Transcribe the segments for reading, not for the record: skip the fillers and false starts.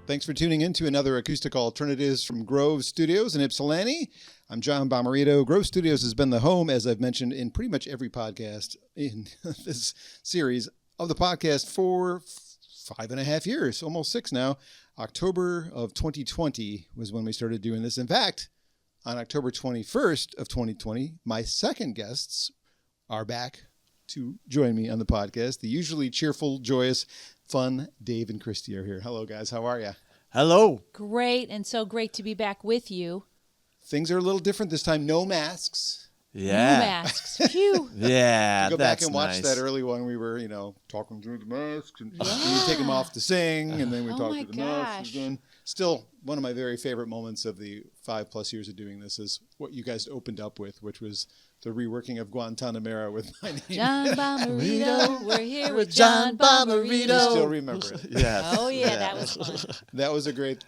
Thanks for tuning in to another Acoustic Alternatives from Grove Studios in Ypsilanti. I'm John Bomarito. Grove Studios has been the home, as I've mentioned in pretty much every podcast in this series of the podcast for 5.5 years, almost 6 now. October of 2020 was when we started doing this. In fact, on October 21st of 2020, my second guests are back to join me on the podcast. The usually cheerful, joyous, fun Dave and Kristi are here. Hello, guys. How are you? Hello. Great, and so great to be back with you. Things are a little different this time. No masks. Yeah. No masks. Phew. Yeah, Go that's back and watch nice. that early one. We were, talking through the masks. And you take them off to sing, and then we talk my through the masks. gosh. Again. Still, one of my very favorite moments of the 5+ years of doing this is what you guys opened up with, which was the reworking of Guantanamera with my name. John Bomarito. We're here with John Bomarito. You still remember it. Yes. Oh, yeah, that was fun. That was a great...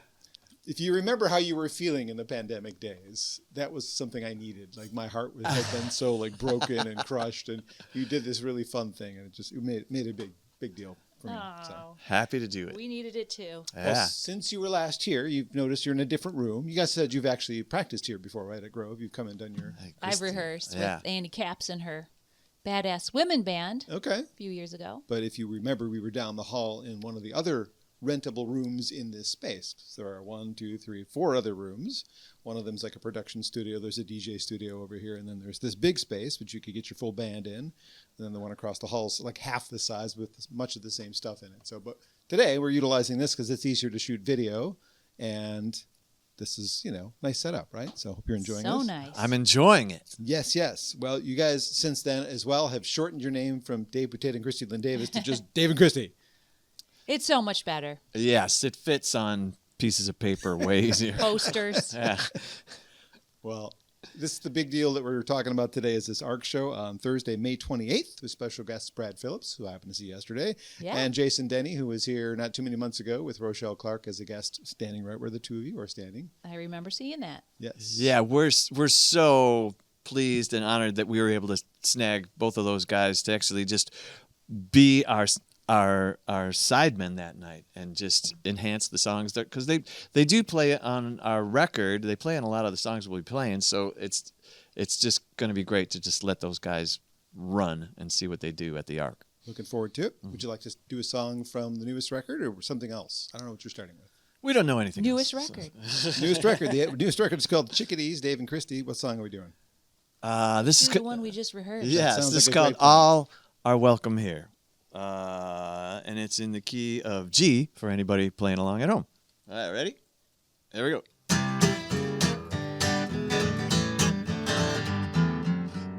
If you remember how you were feeling in the pandemic days, that was something I needed. Like, my heart had been so broken and crushed, and you did this really fun thing, and it made a big deal for me. So. Oh, Happy to do it. we needed it too. Yeah. Well, since you were last here, you've noticed you're in a different room. You guys said you've actually practiced here before, right, at Grove? You've come and done your... I've rehearsed Yeah. with Andy Capps and her badass women band Okay. a few years ago. But if you remember, we were down the hall in one of the other rentable rooms in this space. So there are 1, 2, 3, 4 other rooms. One of them's like a production studio. There's a DJ studio over here. And then there's this big space, which you could get your full band in. And then the one across the hall is like half the size with much of the same stuff in it. So, but today we're utilizing this because it's easier to shoot video. And this is, nice setup, right? So I hope you're enjoying this. So nice. I'm enjoying it. Yes. Well, you guys since then as well have shortened your name from Dave Boutette and Kristi Lynn Davis to just Dave and Kristi. It's so much better. Yes, it fits on pieces of paper way easier. Posters. Yeah. Well, this is the big deal that we're talking about today is this ARC show on Thursday, May 28th with special guest Brad Phillips, who I happened to see yesterday, Yeah. and Jason Denny, who was here not too many months ago with Rochelle Clark as a guest, standing right where the two of you are standing. I remember seeing that. Yes. Yeah, we're so pleased and honored that we were able to snag both of those guys to actually just be our sidemen that night and just enhance the songs because they do play on our record. They play on a lot of the songs we'll be playing, so it's just going to be great to just let those guys run and see what they do at the ARC. Looking forward to it. Would you like to do a song from the newest record or something else? I don't know what you're starting with. We don't know anything Newest else. record. Newest record. The newest record is called Chickadees, Dave and Kristi. What song are we doing? This is The one we just rehearsed. yes, sounds this is like a called great plan. All Are Welcome Here. And it's in the key of G for anybody playing along at home. All right, ready? There we go.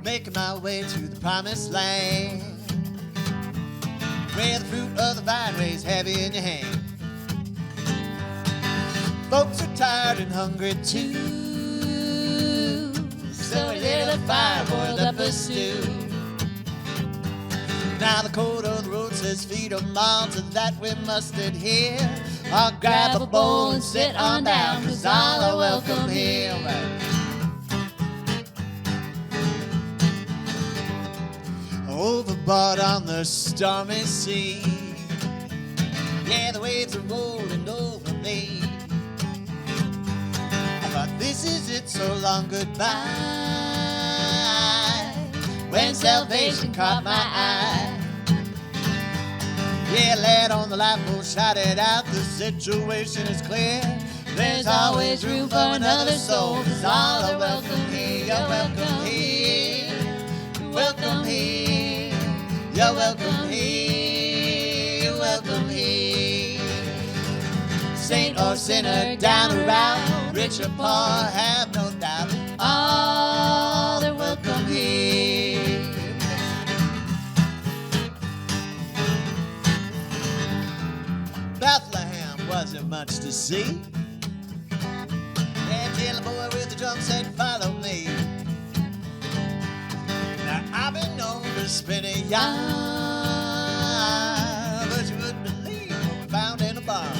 Making my way to the promised land, where the fruit of the vine weighs heavy in your hand. Folks are tired and hungry too, so a little fire boiled up a stew. Now the code of the road says feed 'em all to that we must adhere. I'll grab a bowl and sit on down, 'cause all are welcome here. Overboard on the stormy sea, yeah, the waves are rolling over me. I thought this is it, so long goodbye. When salvation caught my eye, yeah, lad on the lifeboat shouted out, the situation is clear. There's always room for another soul, 'cause all are welcome here. You're welcome here. You're welcome here. You're welcome here. You're welcome here. Saint or sinner, down or out, rich or poor, have no doubt. All are welcome here. Bethlehem wasn't much to see, until a boy with the drum said, follow me. Now I've been known to spin a yarn, but you wouldn't believe what we found in a barn.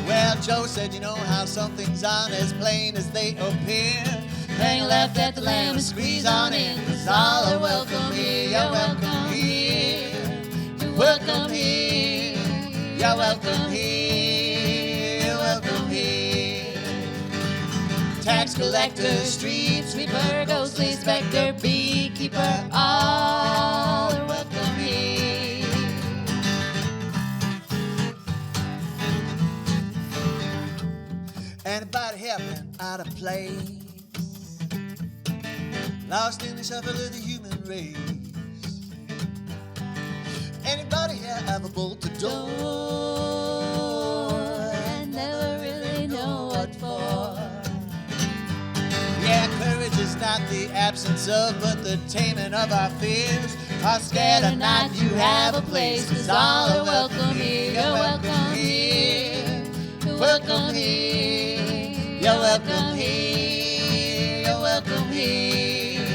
Well, Joe said, you know how some things aren't as plain as they appear. Hang left at the lamb and squeeze on in, 'cause all are welcome here. You're welcome here. You're welcome here. You're welcome here. You're welcome here. Tax collector, street sweeper, ghostly specter, beekeeper, all are welcome here. Anybody here been out of place? Lost in the shuffle of the human race? Anybody here ever bolted the door and never really know what for? Yeah, courage is not the absence of, but the taming of our fears. Are scared or not, you have a place, 'cause all are welcome here. You're welcome here. You're welcome here. You're welcome here. You're welcome here.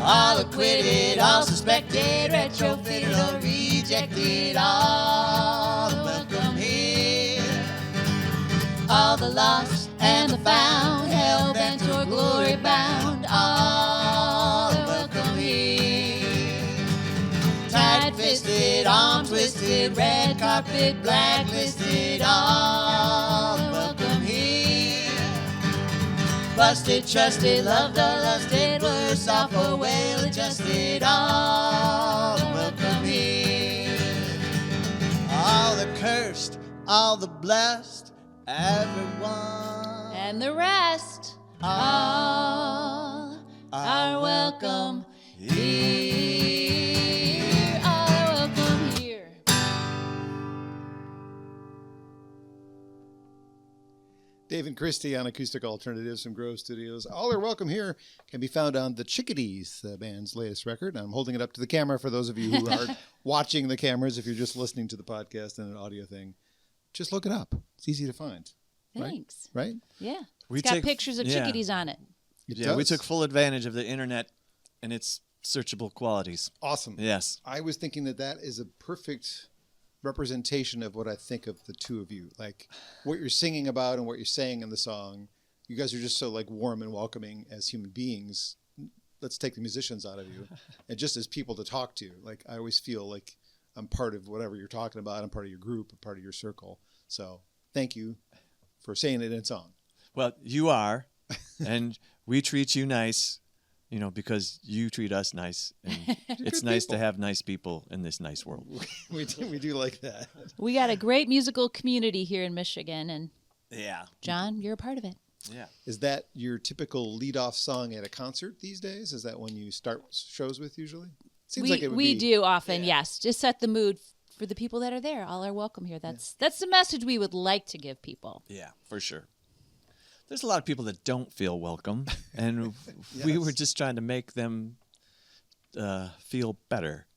All acquitted, all suspected, retrofitted or rejected, all are welcome here. All the lost and the found, hell-bent or glory-bound, all are welcome here. Tight-fisted, arm-twisted, red carpet, blacklisted, all are welcome here. Busted, trusted, loved or lusted, worse off or well-adjusted, all are welcome here. All the cursed, all the blessed, everyone, And the rest, all are welcome here. All are welcome here. Dave and Kristi on Acoustic Alternatives from Grove Studios. All Are Welcome Here can be found on the Chickadees, the band's latest record. I'm holding it up to the camera for those of you who are watching the cameras. If you're just listening to the podcast and an audio thing, just look it up. It's easy to find. Thanks. Right? Yeah. We It's got take- pictures of yeah. chickadees on it. It Yeah, we does. took full advantage of the internet and its searchable qualities. Awesome. Yes. I was thinking that is a perfect representation of what I think of the two of you. Like what you're singing about and what you're saying in the song. You guys are just so like warm and welcoming as human beings. Let's take the musicians out of you. And just as people to talk to. Like I always feel like I'm part of whatever you're talking about. I'm part of your group, a part of your circle. So thank you for saying it in song. Well, you are, and we treat you nice, because you treat us nice. And it's nice to have nice people in this nice world. We do like that. We got a great musical community here in Michigan, and Yeah. John, you're a part of it. Yeah. Is that your typical lead-off song at a concert these days? Is that when you start shows with usually? Seems like it would we be. do often, Yeah. yes. Just set the mood for the people that are there. All are welcome here. That's the message we would like to give people. Yeah, for sure. There's a lot of people that don't feel welcome, and we were just trying to make them feel better.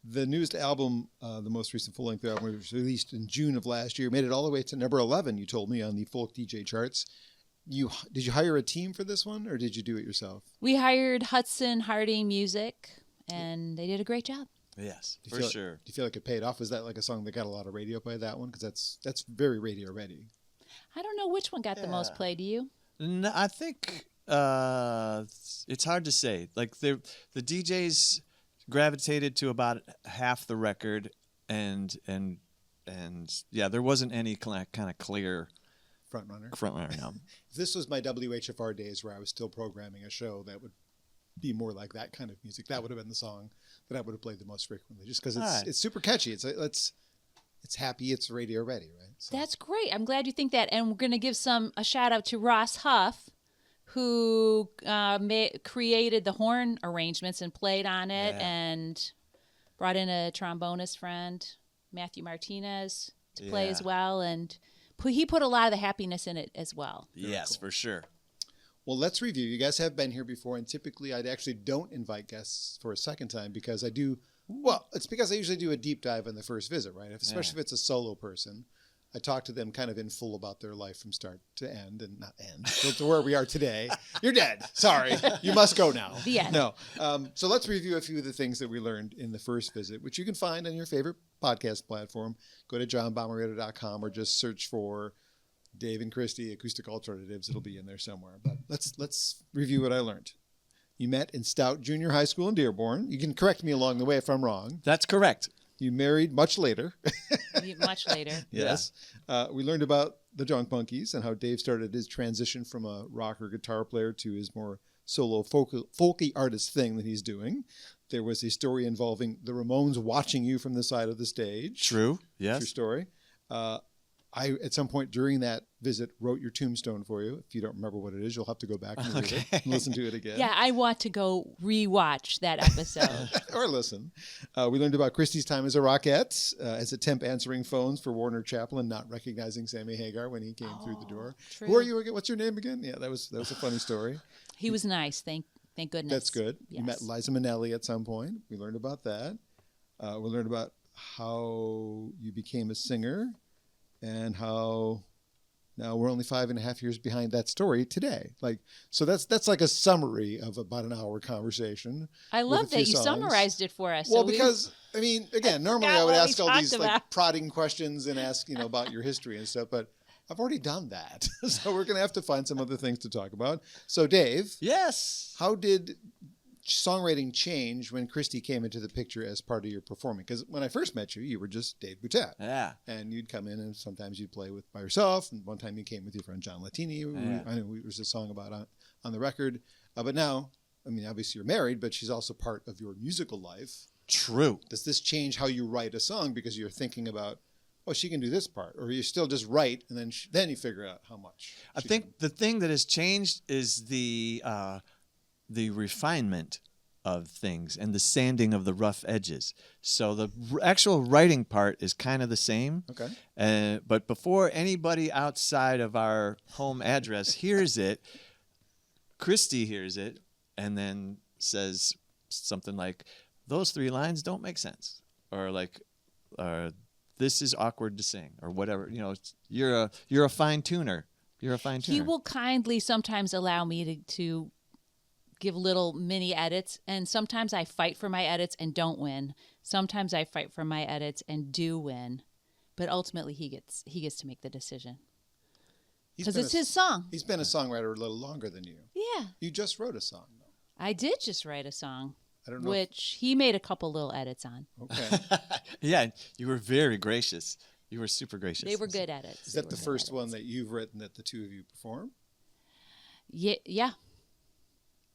The newest album, the most recent full-length album, was released in June of last year. Made it all the way to number 11, you told me, on the folk DJ charts. Did you hire a team for this one, or did you do it yourself? We hired Hudson Harding Music, and they did a great job. Yes, Do you for feel sure. Do you feel like it paid off? Was that like a song that got a lot of radio play, that one? Because that's very radio ready. I don't know which one got the most play. Do you? No, I think it's hard to say. Like the DJs gravitated to about half the record, and yeah, there wasn't any kind of clear Frontrunner. frontrunner. No. If this was my WHFR days where I was still programming a show that would be more like that kind of music, that would have been the song that I would have played the most frequently, just because it's super catchy. It's happy. It's radio ready, right? So. That's great. I'm glad you think that. And we're going to give a shout out to Ross Huff, who created the horn arrangements and played on it, and brought in a trombonist friend, Matthew Martinez, to play as well. And he put a lot of the happiness in it as well. Yes, for sure. Well, let's review. You guys have been here before, and typically I actually don't invite guests for a second time because I do. Well, it's because I usually do a deep dive on the first visit, right? Especially if it's a solo person. I talk to them kind of in full about their life from start to end, and not end, to where we are today. You're dead. Sorry. You must go now. The end. No. So let's review a few of the things that we learned in the first visit, which you can find on your favorite podcast platform. Go to johnbomarito.com or just search for Dave and Kristi, Acoustic Alternatives. It'll be in there somewhere. But let's review what I learned. You met in Stout Junior High School in Dearborn. You can correct me along the way if I'm wrong. That's correct. You married much later. Much later. Yes. We learned about the Junk Monkeys and how Dave started his transition from a rocker guitar player to his more solo folky artist thing that he's doing. There was a story involving the Ramones watching you from the side of the stage. True. Yes. True story. I, at some point during that visit, wrote your tombstone for you. If you don't remember what it is, you'll have to go back and read it and listen to it again. Yeah, I want to go rewatch that episode. Or listen. We learned about Kristi's time as a rockette, as a temp answering phones for Warner Chaplin, not recognizing Sammy Hagar when he came through the door. True. Who are you again? What's your name again? Yeah, that was a funny story. He was nice. Thank goodness. That's good. Yes. You met Liza Minnelli at some point. We learned about that. We learned about how you became a singer and how now we're only 5.5 years behind that story today. So that's like a summary of about an hour conversation. I love that you songs. Summarized it for us. Well, because I mean, again, normally I would what we ask all these talked like about. prodding questions and ask, about your history and stuff, but I've already done that. So we're going to have to find some other things to talk about. So Dave, Yes. how did songwriting change when Kristi came into the picture as part of your performing? Because when I first met you, you were just Dave Boutette. Yeah. And you'd come in and sometimes you'd play by yourself. And one time you came with your friend John Latini. Yeah. I know there was a song about on the record. But now, I mean, obviously you're married, but she's also part of your musical life. True. Does this change how you write a song because you're thinking about, oh, she can do this part? Or you still just write and then you figure out how much? I think the thing that has changed is the refinement of things and the sanding of the rough edges. So the actual writing part is kind of the same. Okay. But before anybody outside of our home address hears it, Kristi hears it and then says something like, "Those 3 lines don't make sense," or like, "This is awkward to sing," or whatever. You're a fine tuner. You're a fine tuner. He will kindly sometimes allow me to give little mini edits, and sometimes I fight for my edits and don't win. Sometimes I fight for my edits and do win, but ultimately he gets to make the decision because it's his song. He's been a songwriter a little longer than you. Yeah, You just wrote a song, though. I did just write a song, I don't know. which he made a couple little edits on. Okay. Yeah, you were very gracious. You were super gracious. They were good edits. Is that the first one that you've written that the two of you perform? Yeah.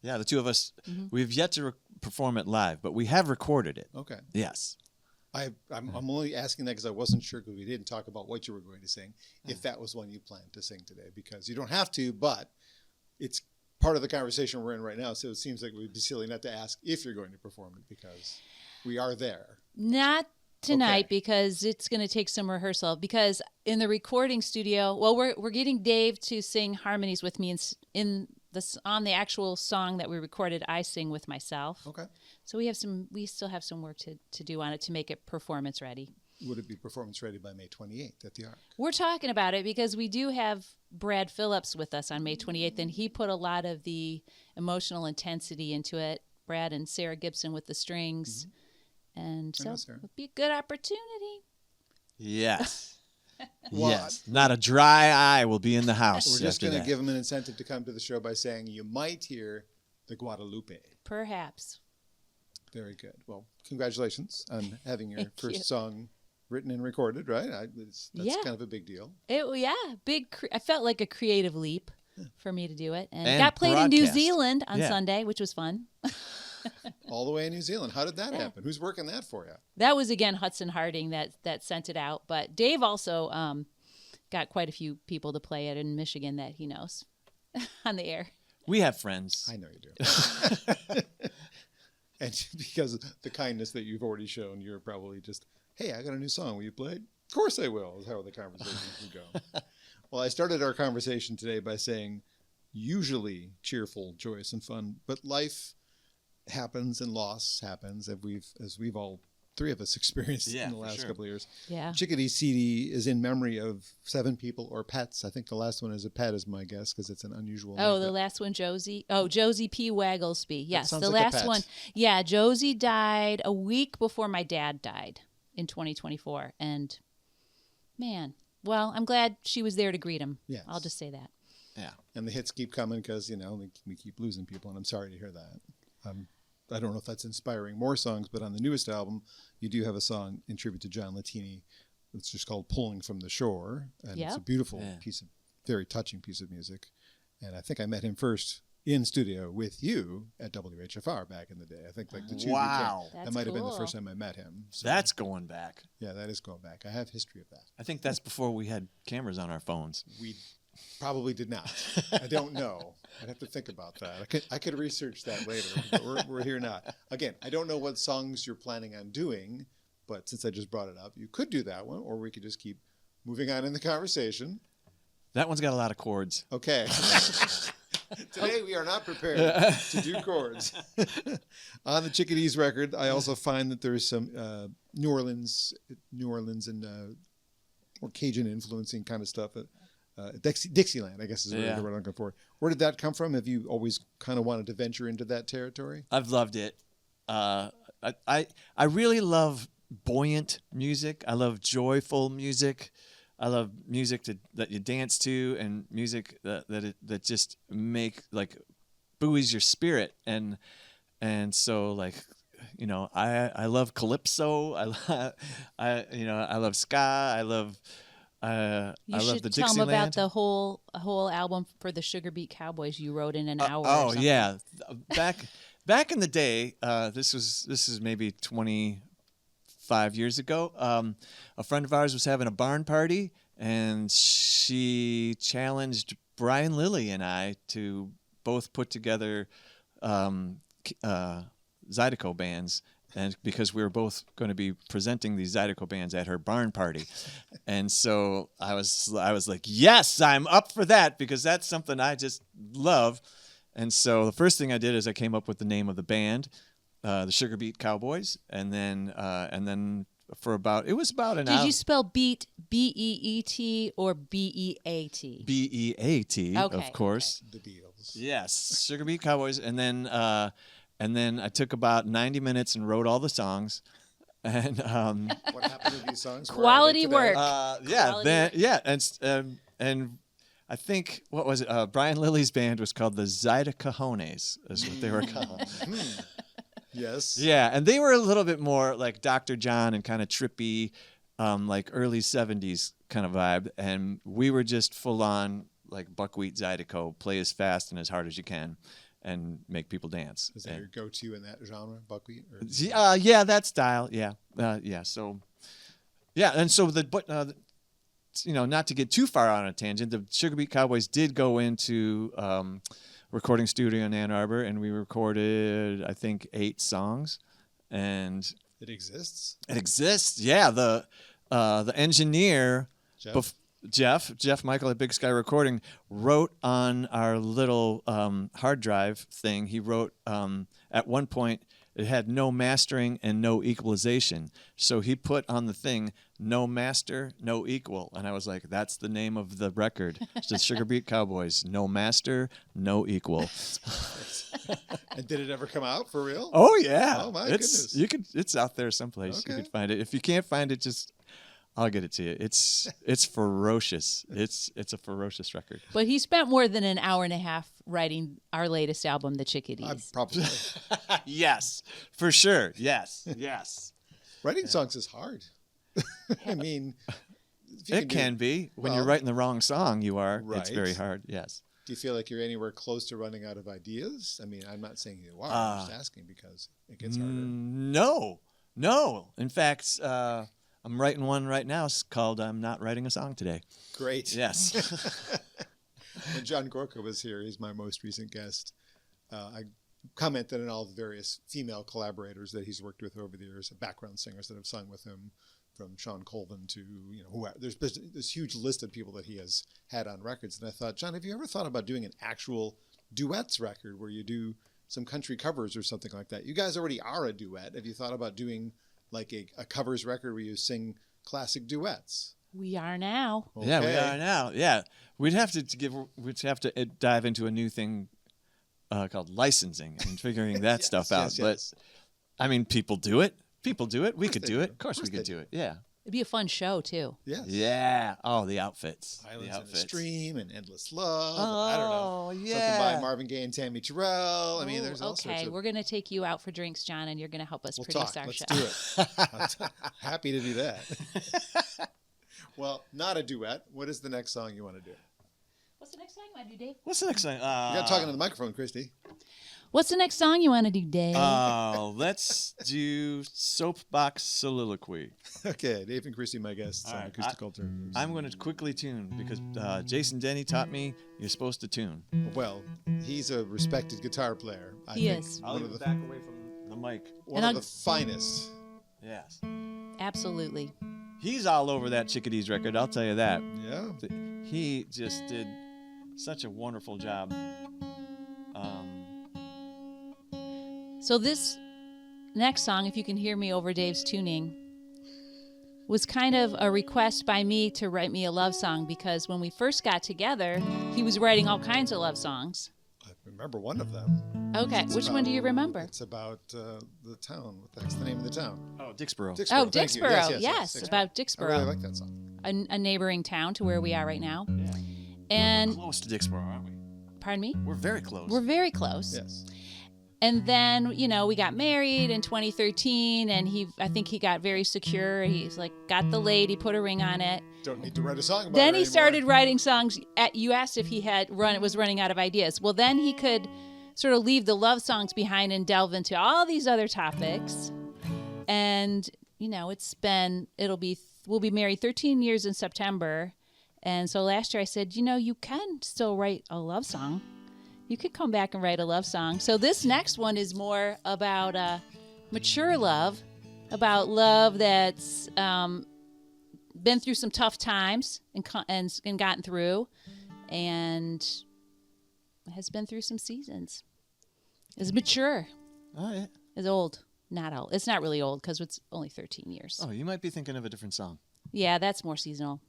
Yeah, the two of us, Mm-hmm. we've yet to perform it live, but we have recorded it. Okay. Yes. I'm only asking that because I wasn't sure because we didn't talk about what you were going to sing, if that was one you planned to sing today, because you don't have to, but it's part of the conversation we're in right now. So it seems like it would be silly not to ask if you're going to perform it because we are there. Not tonight Okay. because it's going to take some rehearsal. Because in the recording studio, well, we're getting Dave to sing harmonies with me on the actual song that we recorded. I sing with myself. Okay. So we still have some work to do on it to make it performance ready. Would it be performance ready by May 28th at the Arc? We're talking about it because we do have Brad Phillips with us on May 28th, and he put a lot of the emotional intensity into it. Brad and Sarah Gibson with the strings. And I so know it Sarah. would be a good opportunity. Yes. Well, Yes. Not a dry eye will be in the house. We're just after going to that. give them an incentive to come to the show by saying you might hear the Guadalupe. Perhaps. Very good. Well, congratulations on having your Thank first you. song written and recorded, right? That's Yeah. kind of a big deal. I felt like a creative leap for me to do it, and And got played in New broadcast. Zealand on Yeah. Sunday, which was fun. All the way in New Zealand. How did that happen? Who's working that for you? That was again Hudson Harding that sent it out, but Dave also got quite a few people to play it in Michigan that he knows on the air. We have friends. I know you do. And because of the kindness that you've already shown, you're probably just, hey, I got a new song. Will you play it? Of course I will, is how the conversation would go. Well, I started our conversation today by saying usually cheerful, joyous, and fun, but life happens and loss happens, as we've all three of us experienced Yeah, in the for last sure. couple of years. Yeah. Chickadees CD is in memory of 7 people or pets. I think the last one is a pet, is my guess, because it's an unusual Oh, name. the last one, Josie. Oh, Josie P. Wagglesby. Yes, sounds the like a last pet. one. Yeah, Josie died a week before my dad died in 2024. And man, well, I'm glad she was there to greet him. Yes. I'll just say that. Yeah. And the hits keep coming because, we keep losing people, and I'm sorry to hear that. I don't know if that's inspiring more songs, but on the newest album, you do have a song in tribute to John Latini. It's just called "Pulling from the Shore," and it's a beautiful piece of, very touching piece of music. And I think I met him first in studio with you at WHFR back in the day. I think like the two. Wow, that might have been the first time I met him. So, that's going back. Yeah, that is going back. I have history of that. I think that's before we had cameras on our phones. We probably did not. I don't know. I'd have to think about that. I could research that later, but we're here now. Again, I don't know what songs you're planning on doing, but since I just brought it up, you could do that one, or we could just keep moving on in the conversation. That one's got a lot of chords. Okay. Today we are not prepared to do chords. On the Chickadees record, I also find that there's some New Orleans and more Cajun influencing kind of stuff. Dixieland, I guess is the word I'm looking for. Where did that come from? Have you always kind of wanted to venture into that territory? I've loved it. I really love buoyant music. I love joyful music. I love music that you dance to, and music that just buoys your spirit. And so like, you know, I love calypso. I love ska. I love the Dixieland. You should tell them about the whole album for the Sugar Beet Cowboys you wrote in an hour. Oh or something. yeah, back in the day, this is maybe 25 years ago. A friend of ours was having a barn party, and she challenged Brian Lilly and I to both put together Zydeco bands, and because we were both going to be presenting these Zydeco bands at her barn party. And so I was like, yes, I'm up for that, because that's something I just love. And so the first thing I did is I came up with the name of the band, the Sugar Beet Cowboys, and then for about an hour. Did you spell beat B-E-E-T or B-E-A-T? B-E-A-T, okay, of course. The Beatles. Yes, Sugar Beet Cowboys, and then I took about 90 minutes and wrote all the songs. And what happened to these songs? Quality work. And I think, what was it? Brian Lilly's band was called the Zydecajones, is what they were called. Yes. Yeah, and they were a little bit more like Dr. John and kind of trippy, like early 70s kind of vibe. And we were just full on like buckwheat Zydeco, play as fast and as hard as you can and make people dance. Is that your go-to in that genre, buckwheat? Or? Yeah, that style. Yeah. So, yeah. And so not to get too far on a tangent, the Sugar Beet Cowboys did go into recording studio in Ann Arbor, and we recorded, I think, 8 songs. And it exists? It exists, yeah. The engineer, Jeff Michael at Big Sky Recording, wrote on our little hard drive thing. He wrote at one point, it had no mastering and no equalization. So he put on the thing, no master, no equal. And I was like, that's the name of the record. It's the Sugar Beet Cowboys. No master, no equal. And did it ever come out for real? Oh, yeah. Oh, my goodness. It's out there someplace. Okay. You could find it. If you can't find it, I'll get it to you. It's ferocious. It's a ferocious record. But he spent more than an hour and a half writing our latest album, The Chickadees. Probably. Yes, for sure. Yes. Writing songs is hard. I mean, it can be. When you're writing the wrong song, you are. Right. It's very hard. Yes. Do you feel like you're anywhere close to running out of ideas? I mean, I'm not saying you are. I'm just asking because it gets harder. No. In fact, I'm writing one right now. It's called "I'm Not Writing a Song Today." Great. Yes. When John Gorka was here, he's my most recent guest. I commented on all the various female collaborators that he's worked with over the years, background singers that have sung with him, from Sean Colvin to whoever. There's this huge list of people that he has had on records, and I thought, John, have you ever thought about doing an actual duets record where you do some country covers or something like that? You guys already are a duet. Have you thought about doing like a covers record where you sing classic duets? We are now. Okay. Yeah, we are now. Yeah, we'd have to dive into a new thing called licensing and figuring that Yes, stuff out. yes. But I mean, people do it. We could do it. Of course we could do it. Yeah. It'd be a fun show too. Yes. Yeah. Oh, the outfits. Islands the in outfits. a Stream and Endless Love. Oh, I don't know. yeah. Something by Marvin Gaye and Tammy Terrell. I mean, there's all sorts Okay, of... we're gonna take you out for drinks, John, and you're gonna help us We'll produce talk. our Let's show. do it. Happy to do that. Well, not a duet. What is the next song you want to do? What's the next song you want to do, Dave? What's the next thing? You got talking to the microphone, Kristi. What's the next song you want to do, Dave? Let's do Soapbox Soliloquy. Okay, Dave and Kristi, my guests All on right, Acoustic Alternatives. I'm going to quickly tune because Jason Denny taught me you're supposed to tune. Well, he's a respected guitar player. I He think is. I'll one leave of it the back away from the mic. one of the finest. Yes. Absolutely. He's all over that Chickadees record, I'll tell you that. Yeah. He just did such a wonderful job. So this next song, if you can hear me over Dave's tuning, was kind of a request by me to write me a love song because when we first got together, he was writing all kinds of love songs. I remember one of them. Okay, It's which about- one do you remember? It's about the town. That's the name of the town. Oh, Dixboro. Dixboro. Oh, Thank you. Dixboro. Yes, Yes, about I Dixboro, really like that song. a neighboring town to where we are right now. Yeah. And, Close to Dixboro, aren't we? pardon me? We're very close. We're very close. Yes. And then, you know, we got married in 2013, and I think he got very secure. He's like, got the lady, put a ring on it. Don't need to write a song about Then it he anymore. started writing songs. You asked if he was running out of ideas. Well, then he could sort of leave the love songs behind and delve into all these other topics. And, you know, we'll be married 13 years in September. And so last year I said, you know, you can still write a love song. You could come back and write a love song. So this next one is more about mature love, about love that's been through some tough times and gotten through, and has been through some seasons. Is mature. Oh, yeah. Is old. Not old. It's not really old because it's only 13 years. Oh, you might be thinking of a different song. Yeah, that's more seasonal.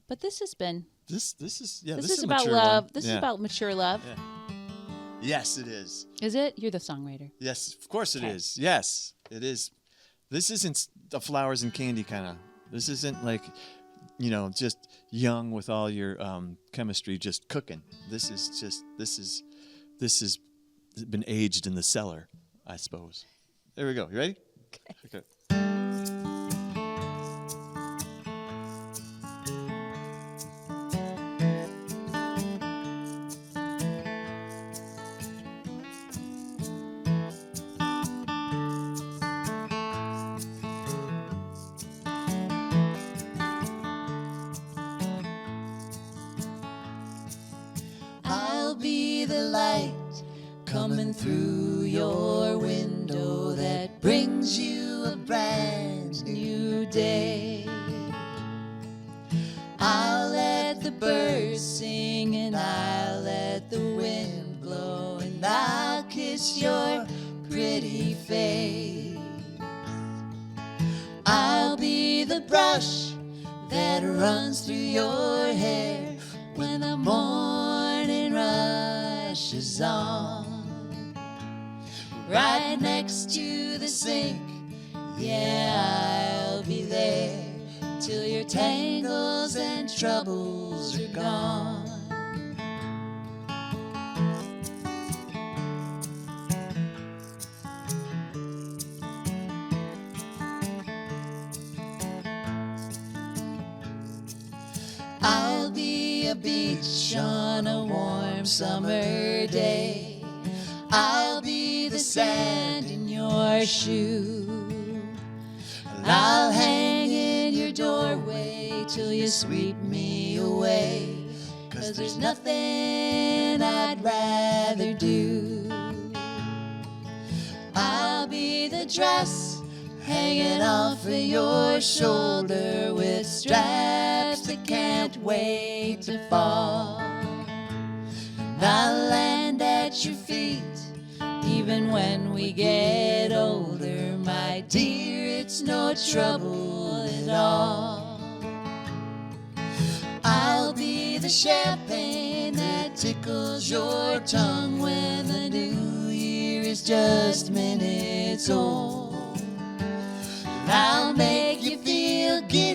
But this has been. This is This is a about mature love. one. This Yeah. is about mature love. Yeah. Yes, it is. Is it? You're the songwriter. Yes, of course it Okay. is. Yes, it is. This isn't the flowers and candy kind of. This isn't like, you know, just young with all your chemistry just cooking. This has been aged in the cellar, I suppose. There we go. You ready? Okay. I'll be the light coming through your window that brings you a brand new day. I'll let the birds sing and I'll let the wind blow and I'll kiss your pretty face. I'll be the brush that runs through your hair when the morning rushes on. Right next to the sink, yeah, I'll be there till your tangles and troubles are gone. I'll be a beach on a warm summer day. I'll be the sand in your shoe. And I'll hang in your doorway till you sweep me away. 'Cause there's nothing I'd rather do. I'll be the dress hanging off of your shoulder with straps that can't wait to fall. And I'll land at your feet even when we get older, my dear, it's no trouble at all. I'll be the champagne that tickles your tongue when the new year is just minutes old. And I'll make you feel guilty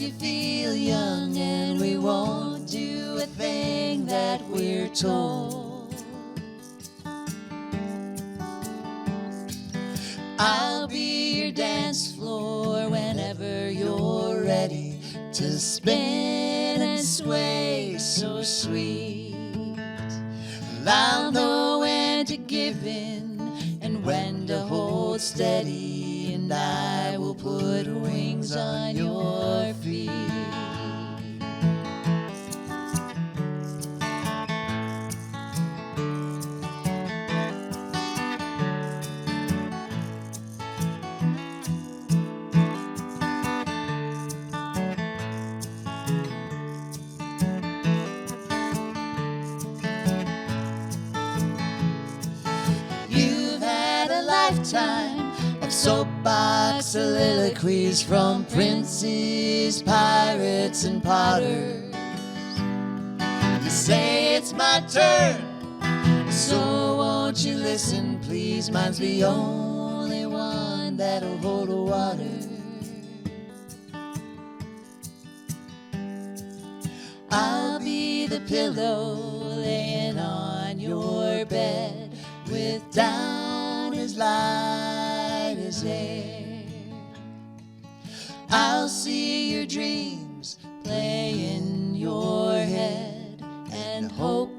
we feel young and we won't do a thing that we're told. I'll be your dance floor whenever you're ready to spin and sway so sweet. I'll know when to give in and when to hold steady, and I will put wings on your feet. Lifetime of soapbox soliloquies from princes, pirates, and potters. You say it's my turn, so won't you listen, please? Mine's the only one that'll hold the water. I'll be the pillow laying on your bed with down as light as air. I'll see your dreams play in your head and hope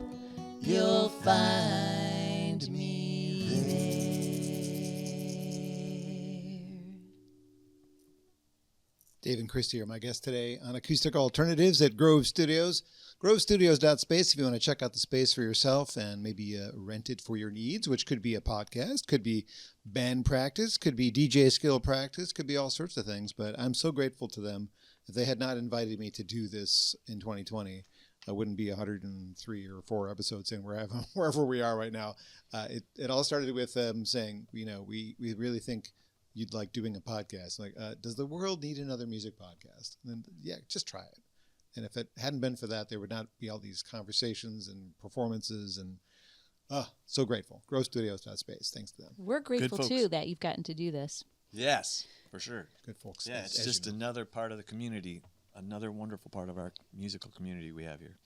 you'll find me there. Dave and Kristi are my guests today on Acoustic Alternatives at Grove Studios. GroveStudios.space if you want to check out the space for yourself and maybe rent it for your needs, which could be a podcast, could be band practice, could be DJ skill practice, could be all sorts of things. But I'm so grateful to them. If they had not invited me to do this in 2020, I wouldn't be 103 or 4 episodes in wherever we are right now. It all started with them saying, you know, we really think you'd like doing a podcast. Like, does the world need another music podcast? And then, yeah, just try it. And if it hadn't been for that, there would not be all these conversations and performances. And so grateful. GrowStudios.space. Thanks to them. We're grateful, too, that you've gotten to do this. Yes, for sure. Good folks. Yeah, it's just another part of the community, another wonderful part of our musical community we have here.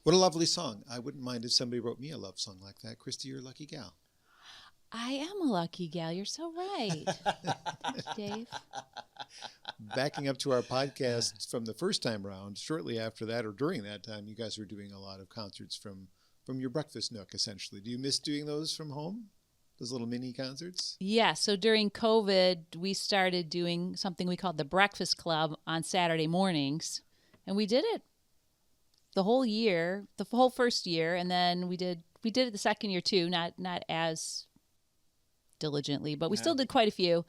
What a lovely song. I wouldn't mind if somebody wrote me a love song like that. Kristi, you're a lucky gal. I am a lucky gal. You're so right. Thanks, Dave. Backing up to our podcast from the first time round, shortly after that or during that time, you guys were doing a lot of concerts from your breakfast nook, essentially. Do you miss doing those from home? Those little mini concerts? Yeah. So during COVID, we started doing something we called the Breakfast Club on Saturday mornings. And we did it the whole year, the whole first year. And then we did it the second year too, not as diligently, but we still did quite a few.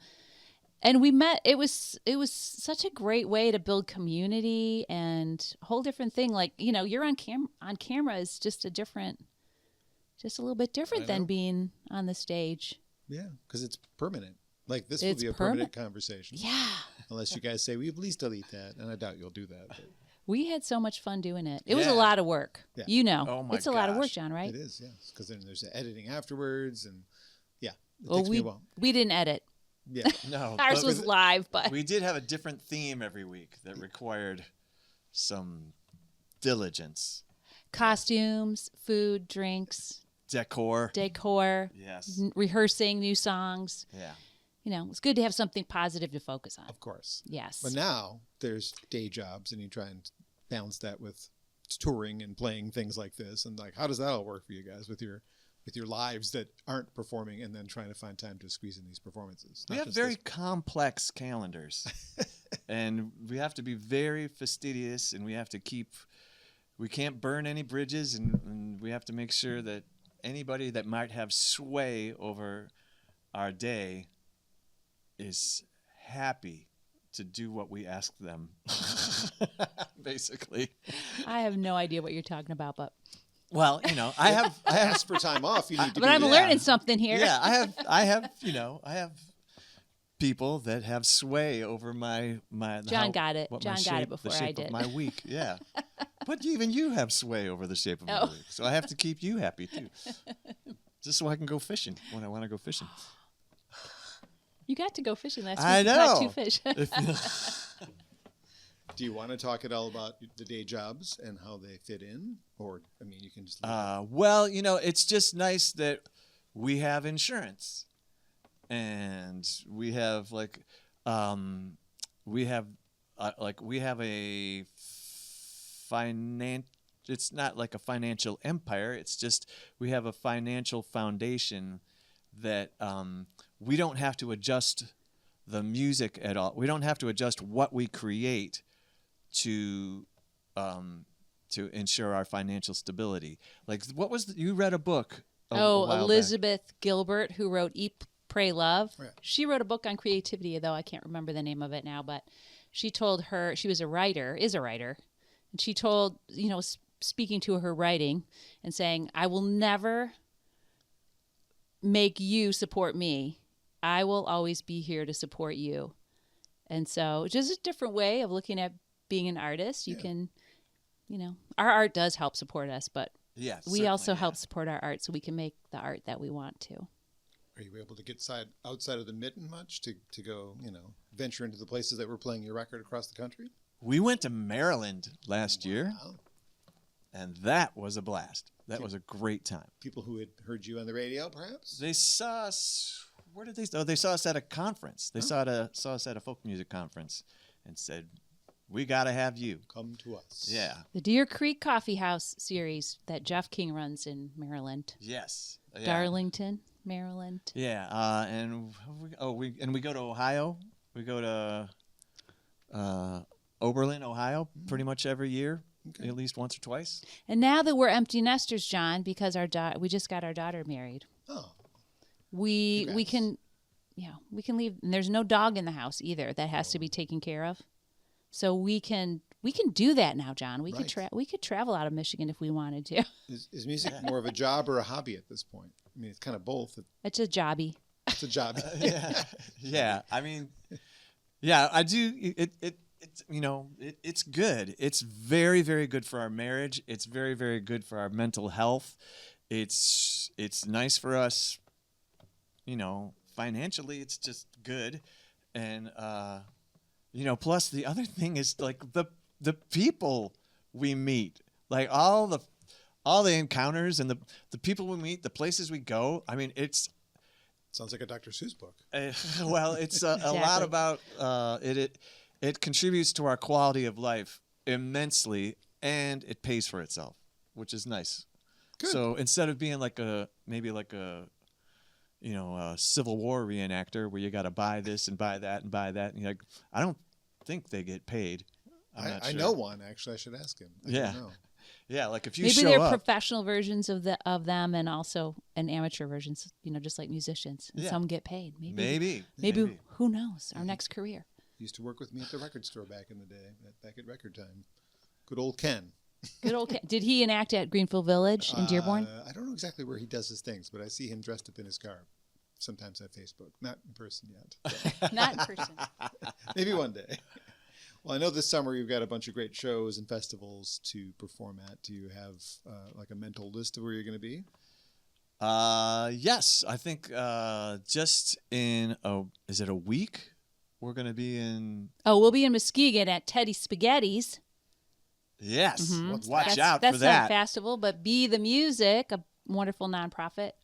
And we met. It was such a great way to build community and a whole different thing. Like, you know, you're on camera is just a little bit different than being on the stage. Yeah, because it's permanent. Like this will be a permanent conversation. Yeah. Unless you guys say, will you please delete that? And I doubt you'll do that. But. We had so much fun doing it. It was a lot of work. Yeah. You know, oh my it's a lot of work, John, right? It is, yes. Because then there's the editing afterwards. And yeah, we didn't edit. Yeah. No. Ours was live, but we did have a different theme every week that required some diligence. Costumes, food, drinks, decor. Yes. Rehearsing new songs. Yeah. You know, it's good to have something positive to focus on. Of course. Yes. But now there's day jobs and you try and balance that with touring and playing things like this. And like, how does that all work for you guys with your lives that aren't performing and then trying to find time to squeeze in these performances? We have very complex calendars and we have to be very fastidious and we can't burn any bridges and we have to make sure that anybody that might have sway over our day is happy to do what we ask them, basically. I have no idea what you're talking about, but... Well, you know, I have asked for time off. You need to. But I'm learning something here. Yeah, I have people that have sway over my. John got it. John got it before I did. Of my week, yeah. But even you have sway over the shape of my week, so I have to keep you happy too, just so I can go fishing when I want to go fishing. You got to go fishing last week. I know. You caught 2 fish. Do you want to talk at all about the day jobs and how they fit in? Or, I mean, you can just... Well, it's just nice that we have insurance. And we have, we have a it's not like a financial empire. It's just we have a financial foundation that we don't have to adjust the music at all. We don't have to adjust what we create to ensure our financial stability. Like, what was you read a book? A while Elizabeth Gilbert, who wrote Eat, Pray, Love. Right. She wrote a book on creativity, though I can't remember the name of it now. But she told her she was a writer, and she told speaking to her writing and saying, "I will never make you support me. I will always be here to support you." And so just a different way of looking at being an artist. You can, our art does help support us, but we also help support our art so we can make the art that we want to. Are you able to get outside of the mitten much to go, venture into the places that were playing your record across the country? We went to Maryland last year, and that was a blast. That was a great time. People who had heard you on the radio, perhaps? They saw us. Where did they? Oh, they saw us at a conference. They saw us at a folk music conference, and said, "We got to have you. Come to us." Yeah. The Deer Creek Coffee House series that Jeff King runs in Maryland. Yes. Yeah. Darlington, Maryland. Yeah. And we go to Ohio. We go to Oberlin, Ohio, pretty much every year, at least once or twice. And now that we're empty nesters, John, because we just got our daughter married. Oh. We can leave. And there's no dog in the house either that has to be taken care of. So we can do that now, John. We could travel out of Michigan if we wanted to. Is music more of a job or a hobby at this point? I mean, it's kind of both. It's a jobby. It's a job. Yeah. I mean, yeah, I do. It's good. It's very, very good for our marriage. It's very, very good for our mental health. It's nice for us. Financially, it's just good, and plus the other thing is like the people we meet, like all the encounters and the people we meet, the places we go. I mean, sounds like a Dr. Seuss book. Well, it's a lot about it contributes to our quality of life immensely, and it pays for itself, which is nice. Good. So instead of being like a Civil War reenactor where you got to buy this and buy that and buy that, and I don't think they get paid. I know one actually. I should ask him. I don't know. Yeah, like if you maybe show they're up, professional versions of them, and also an amateur versions. Just like musicians. And some get paid. Maybe. Who knows? Our next career. He used to work with me at the record store back in the day, back at Record Time. Good old Ken. Good old Ken. Did he enact at Greenfield Village in Dearborn? I don't know exactly where he does his things, but I see him dressed up in his garb. Sometimes on Facebook. Not in person yet. Not in person. Maybe one day. Well, I know this summer you've got a bunch of great shows and festivals to perform at. Do you have like a mental list of where you're going to be? Yes. I think just in is it a week? We're going to be in... Oh, we'll be in Muskegon at Teddy Spaghetti's. Yes. Mm-hmm. Watch out for that. That's not a festival, but Be the Music, a wonderful nonprofit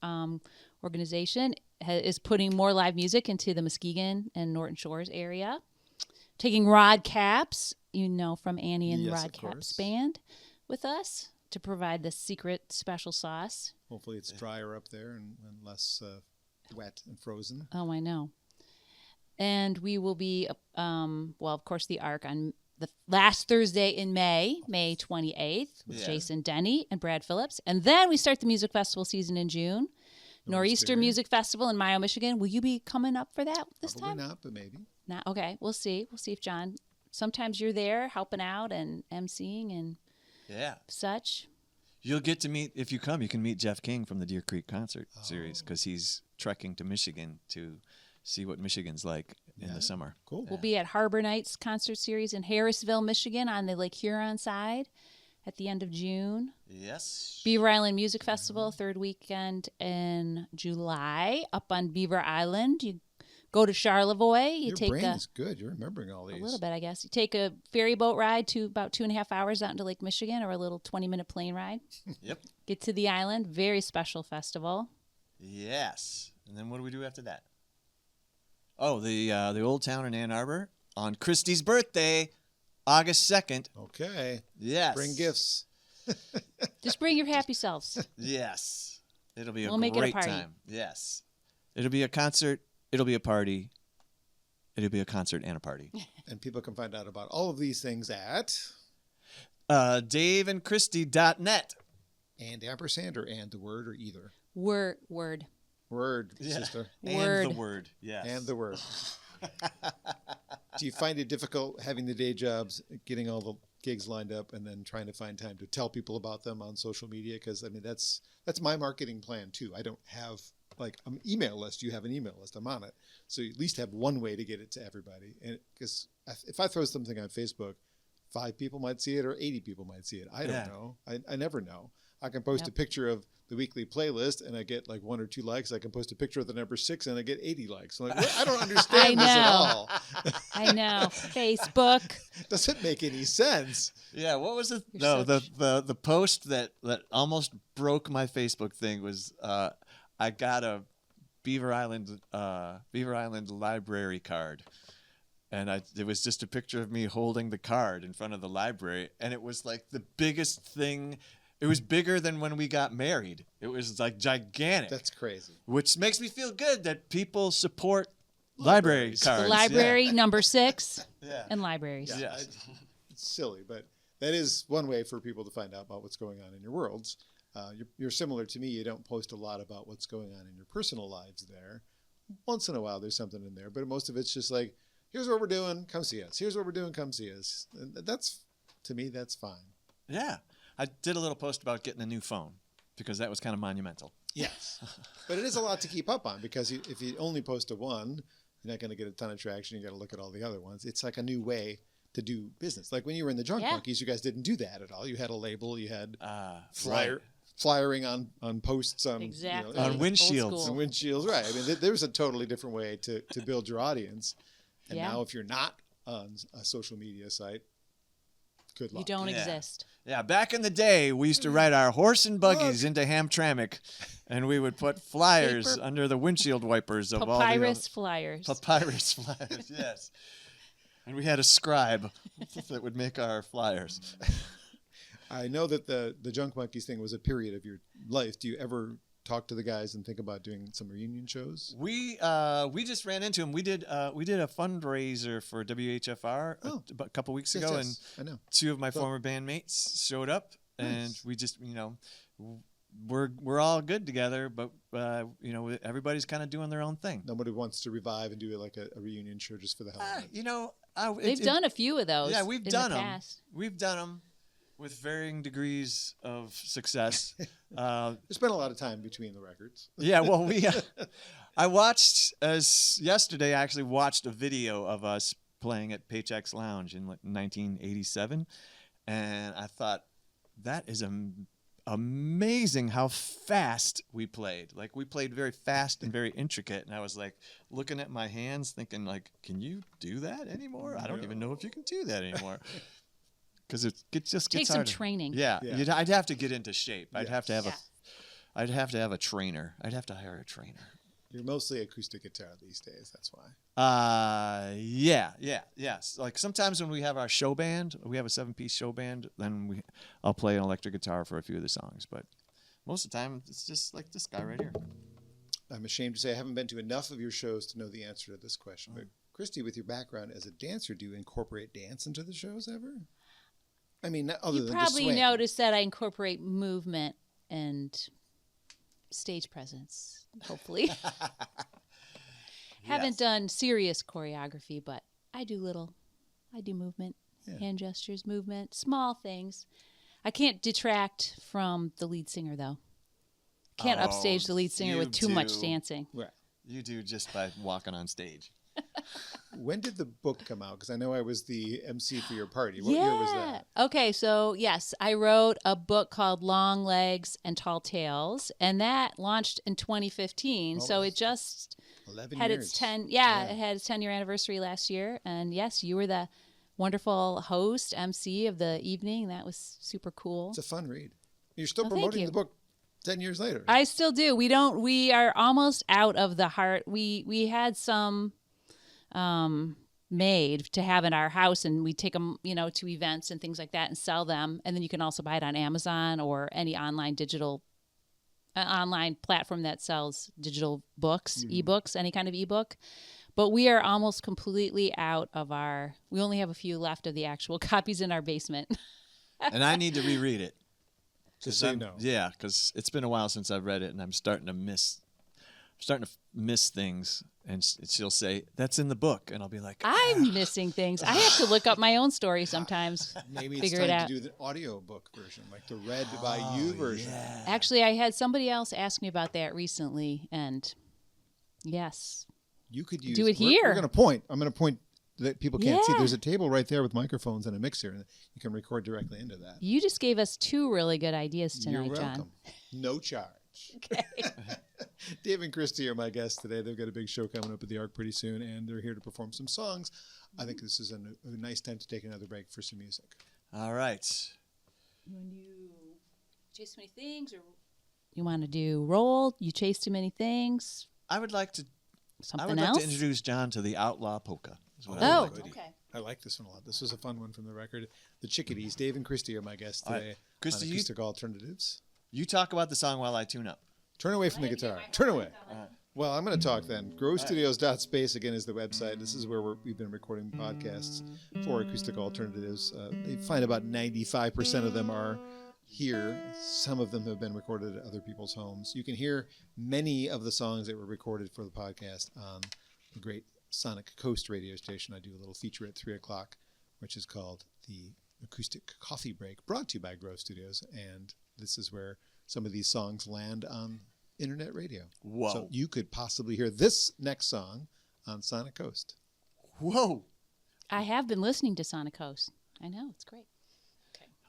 organization, is putting more live music into the Muskegon and Norton Shores area. Taking Rod Capps, from Annie and Rod Capps band, with us to provide the secret special sauce. Hopefully it's drier up there and less wet and frozen. Oh, I know. And we will be, of course, the Ark on the last Thursday in May 28th, with Jason Denny and Brad Phillips. And then we start the music festival season in June. Nor'easter Music Festival in Mayo, Michigan. Will you be coming up for that this time? Probably not, but maybe. Not okay. We'll see. We'll see if John. Sometimes you're there helping out and emceeing and such. You'll get to meet, if you come, you can meet Jeff King from the Deer Creek concert series, because he's trekking to Michigan to see what Michigan's like in the summer. Cool. We'll be at Harbor Nights concert series in Harrisville, Michigan, on the Lake Huron side at the end of June. Yes. Beaver Island Music Festival, third weekend in July, up on Beaver Island. You go to Charlevoix. You Your take brain is good. You're remembering all a these. little bit, I guess. You take a ferry boat ride to about 2.5 hours out into Lake Michigan, or a little 20-minute plane ride. Yep. Get to the island. Very special festival. Yes. And then what do we do after that? Oh, the Old Town in Ann Arbor on Kristi's birthday, August 2nd. Okay. Yes. Bring gifts. Just bring your happy selves. Yes. It'll be a We'll make it a great party. time. Yes. It'll be a concert. It'll be a party. It'll be a concert and a party. And people can find out about all of these things at DaveandKristi.net. and ampersand or and the word or either. Word. Word, Yeah. sister. Word. And the word. Yes. And the word. Do you find it difficult having the day jobs, getting all the gigs lined up, and then trying to find time to tell people about them on social media? Because I mean, that's my marketing plan too. I don't have like an email list. You have an email list. I'm on it, so you at least have one way to get it to everybody. And because if I throw something on Facebook, 5 people might see it or 80 people might see it. I don't know. I never know. I can post a picture of the weekly playlist and I get like 1 or 2 likes. I can post a picture of the number 6 and I get 80 likes. I'm like, what? I don't understand this at all. I know. Facebook. Doesn't make any sense. Yeah, what was it? You're No, such- the post that almost broke my Facebook thing was I got a Beaver Island library card. And it was just a picture of me holding the card in front of the library, and it was like the biggest thing. It was bigger than when we got married. It was like gigantic. That's crazy. Which makes me feel good that people support library cards. The library, number 6, Yeah. and libraries. Yeah, Yes. it's silly, but that is one way for people to find out about what's going on in your worlds. You're similar to me. You don't post a lot about what's going on in your personal lives there. Once in a while, there's something in there, but most of it's just like, here's what we're doing, come see us. Here's what we're doing, come see us. And that's, to me, that's fine. Yeah. I did a little post about getting a new phone because that was kind of monumental. Yes. But it is a lot to keep up on because if you only post a one, you're not going to get a ton of traction. You got to look at all the other ones. It's like a new way to do business. Like when you were in the Drunk Monkeys, you guys didn't do that at all. You had a label, you had flyering on posts on Exactly. On Old windshields. school. on windshields, right? I mean, there's a totally different way to build your audience. And Yeah. now, if you're not on a social media site, good luck. You don't Yeah. exist. Yeah, back in the day, we used to ride our horse and buggies into Hamtramck, and we would put flyers Paper- under the windshield wipers of all the Papyrus flyers. papyrus flyers. Yes, and we had a scribe that would make our flyers. I know that the Junk Monkeys thing was a period of your life. Do you ever talk to the guys and think about doing some reunion shows? We just ran into him. We did a fundraiser for WHFR a couple weeks ago, Yes, and I know. 2 of my former bandmates showed up, and we just we're all good together, but everybody's kind of doing their own thing. Nobody wants to revive and do like a reunion show just for the hell of it. They've done a few of those. Yeah, we've in done the them. past. We've done them with varying degrees of success. There's been a lot of time between the records. Yeah, well, I watched yesterday. I actually watched a video of us playing at Paychex Lounge in like 1987, and I thought that is amazing how fast we played. Like we played very fast and very intricate, and I was like looking at my hands, thinking like, "Can you do that anymore? I don't even know if you can do that anymore." Because it just Take gets some harder. training. Yeah, Yeah. I'd have to get into shape. I'd Yes. have to have Yeah. I'd have to have a trainer. I'd have to hire a trainer. You're mostly acoustic guitar these days. That's why. Yes. Like sometimes when we have our show band, we have a 7-piece show band, then I'll play an electric guitar for a few of the songs. But most of the time, it's just like this guy right here. I'm ashamed to say I haven't been to enough of your shows to know the answer to this question. But Kristi, with your background as a dancer, do you incorporate dance into the shows ever? I mean, other You than probably just swing. noticed that I incorporate movement and stage presence, hopefully. Haven't done serious choreography, but I do movement, hand gestures, movement, small things. I can't detract from the lead singer, though. Can't upstage the lead singer you with too much do. dancing. Right. You do just by walking on stage. When did the book come out? Because I know I was the MC for your party. What year was that? Okay, so yes, I wrote a book called Long Legs and Tall Tales, and that launched in 2015. Oh, so it just 11 had years. its 10 it had its 10-year anniversary last year, and yes, you were the wonderful host MC of the evening. That was super cool. It's a fun read. You're still thank promoting you. the book 10 years later. I still do. We are almost out of the heart. We had some made to have in our house, and we take them, to events and things like that and sell them. And then you can also buy it on Amazon or any online platform that sells digital books, ebooks, any kind of ebook. But we are almost completely out of we only have a few left of the actual copies in our basement. And I need to reread it. Just so you know. Yeah, because it's been a while since I've read it, and I'm starting to miss things. And she'll say, "That's in the book," and I'll be like, I'm missing things. I have to look up my own story sometimes. Maybe it's figure time it out. to do the audiobook version, like the read by you version. Yeah. Actually, I had somebody else ask me about that recently, and yes. You could use. Do it We're here. going to point. I'm going to point that people can't see. Yeah. There's a table right there with microphones and a mixer, and you can record directly into that. You just gave us 2 really good ideas tonight, You're welcome. John. No charge. Okay. Dave and Kristi are my guests today. They've got a big show coming up at the Arc pretty soon, and they're here to perform some songs. I think this is a nice time to take another break for some music. All right. You want to do chase too many things, or you want to do roll? You chase too many things. I would like to Something else. to introduce John to the Outlaw Polka. is what I Oh, would like to do. okay. I like this one a lot. This was a fun one from the record. The Chickadees. Dave and Kristi are my guests All right. today. Kristi, on you- Acoustic Alternatives. You talk about the song while I tune up. Turn away from the guitar. Turn away. Well, I'm going to talk then. GroveStudios.space again is the website. This is where we've been recording podcasts for Acoustic Alternatives. They find about 95% of them are here. Some of them have been recorded at other people's homes. You can hear many of the songs that were recorded for the podcast on the great Sonic Coast radio station. I do a little feature at 3 o'clock, which is called the Acoustic Coffee Break, brought to you by Grove Studios. And this is where some of these songs land on internet radio. Whoa. So you could possibly hear this next song on Sonic Coast. Whoa. I have been listening to Sonic Coast. I know, it's great.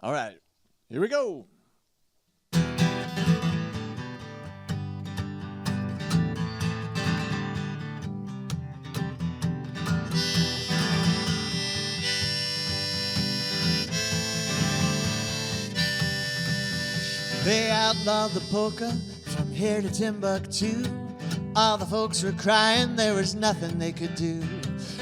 All right. Here we go. They outlawed the polka from here to Timbuktu. All the folks were crying, there was nothing they could do.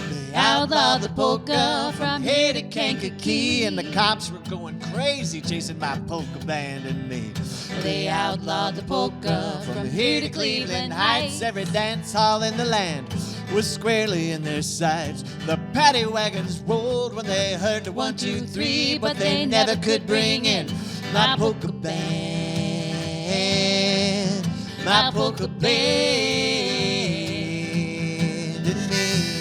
They outlawed the polka from here to Kankakee, and the cops were going crazy chasing my polka band and me. They outlawed the polka from here to Cleveland Heights. Every dance hall in the land was squarely in their sights. The paddy wagons rolled when they heard the 1, 2, 3, but they never could bring in my polka band. My polka band and me.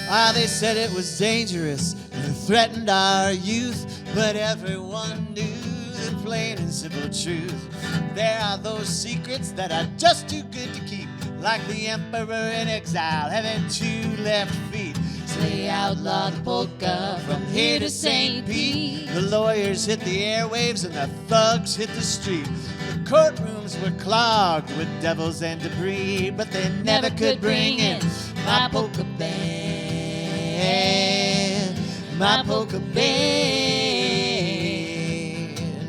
Ah, they said it was dangerous and threatened our youth, but everyone knew the plain and simple truth. There are those secrets that are just too good to keep, like the emperor in exile having 2 left feet. So they outlawed the polka from here to St. Pete. The lawyers hit the airwaves and the thugs hit the street. The courtrooms were clogged with devils and debris, but they never could bring in my polka band, my polka band